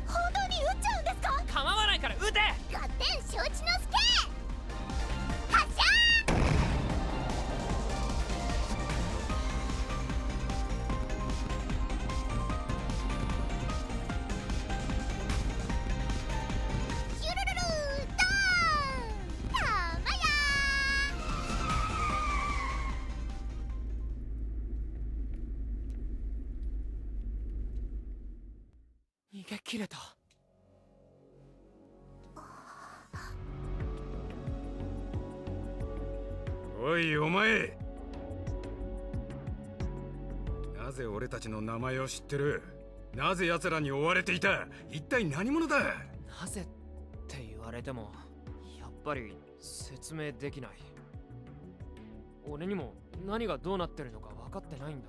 本当に撃っちゃうんですか？構わないから撃て。合点承知の助。発射。シュルルルードーン。たまや逃げ切れた。おいお前、なぜ俺たちの名前を知ってる？なぜ奴らに追われていた？一体何者だ？なぜって言われてもやっぱり説明できない。俺にも何がどうなってるのか分かってないんだ。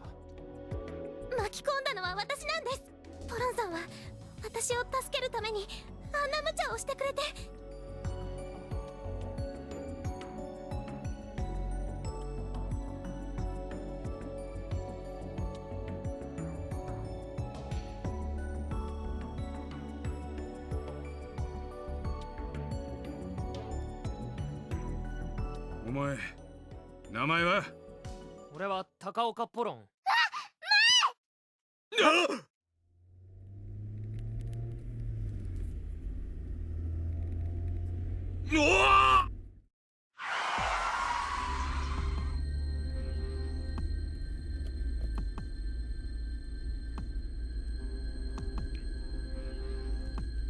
巻き込んだのは私なんです。ポランさんは私を助けるためにあんな無茶をしてくれて。お前、名前は？俺は高岡ポロン。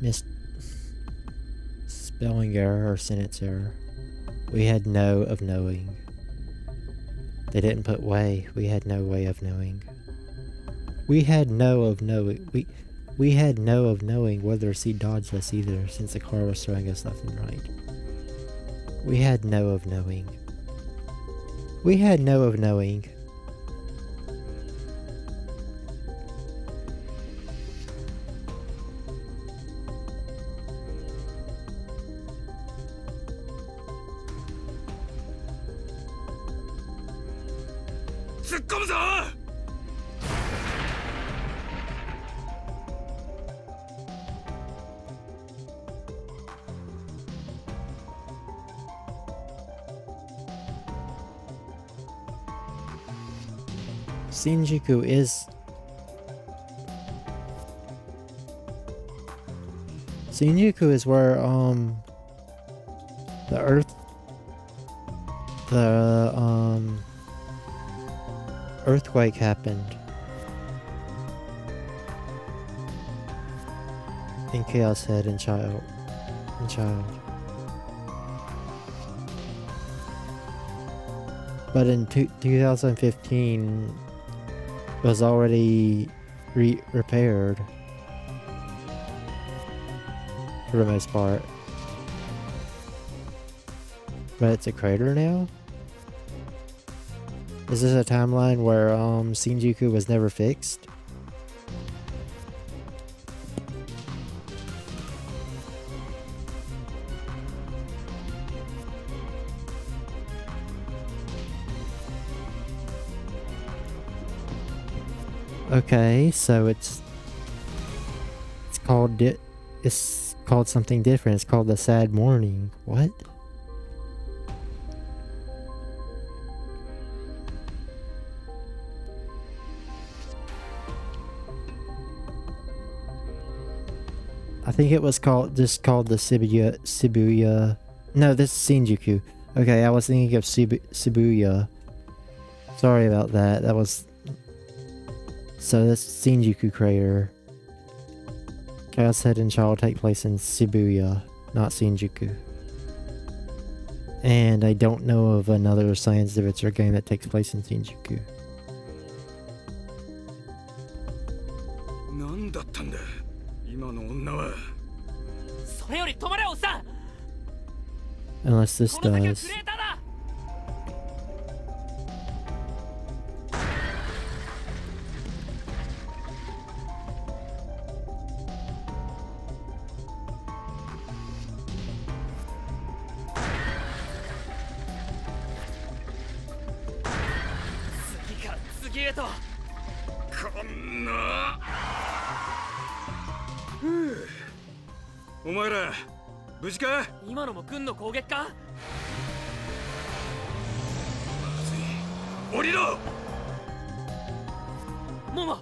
Missed spelling error or sentence error. We had no of knowing. They didn't put way. We had no way of knowing. We had no of knowing. We had no of knowing whether she dodged us either, since the car was throwing us left and right. We had no of knowing. We had no of knowing. Shinjuku is... Shinjuku is where, the earthquake happened. In Chaos Head and Child. But in 2015 was already repaired for the most part. But it's a crater now? Is this a timeline where Shinjuku was never fixed? Okay, so it's called something different. It's called The Sad Morning. What? I think it was called the Shibuya. No, this is Shinjuku. Okay, I was thinking of Shibuya. Sorry about that. That was... So this Shinjuku crater. Chaos Head and Child take place in Shibuya, not Shinjuku. And I don't know of another Science Adventure game that takes place in Shinjuku. 何だったんだ今の女は。それより止まれおっさん。 Unless this この先は does. クレーターだ。次から次へと。こんなお前ら無事か？今のも軍の攻撃か？降りろ！モモ。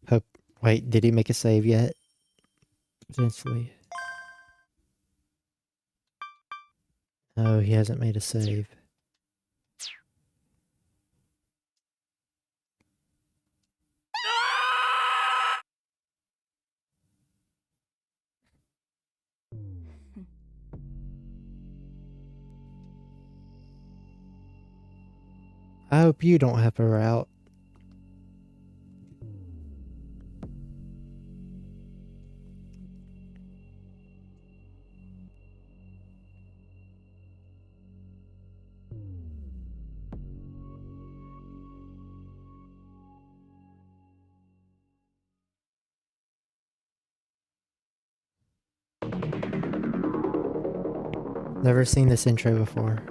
Hope. Wait, did he make a save yet? Potentially. No, he hasn't made a save. I hope you don't have a route. Never seen this intro before.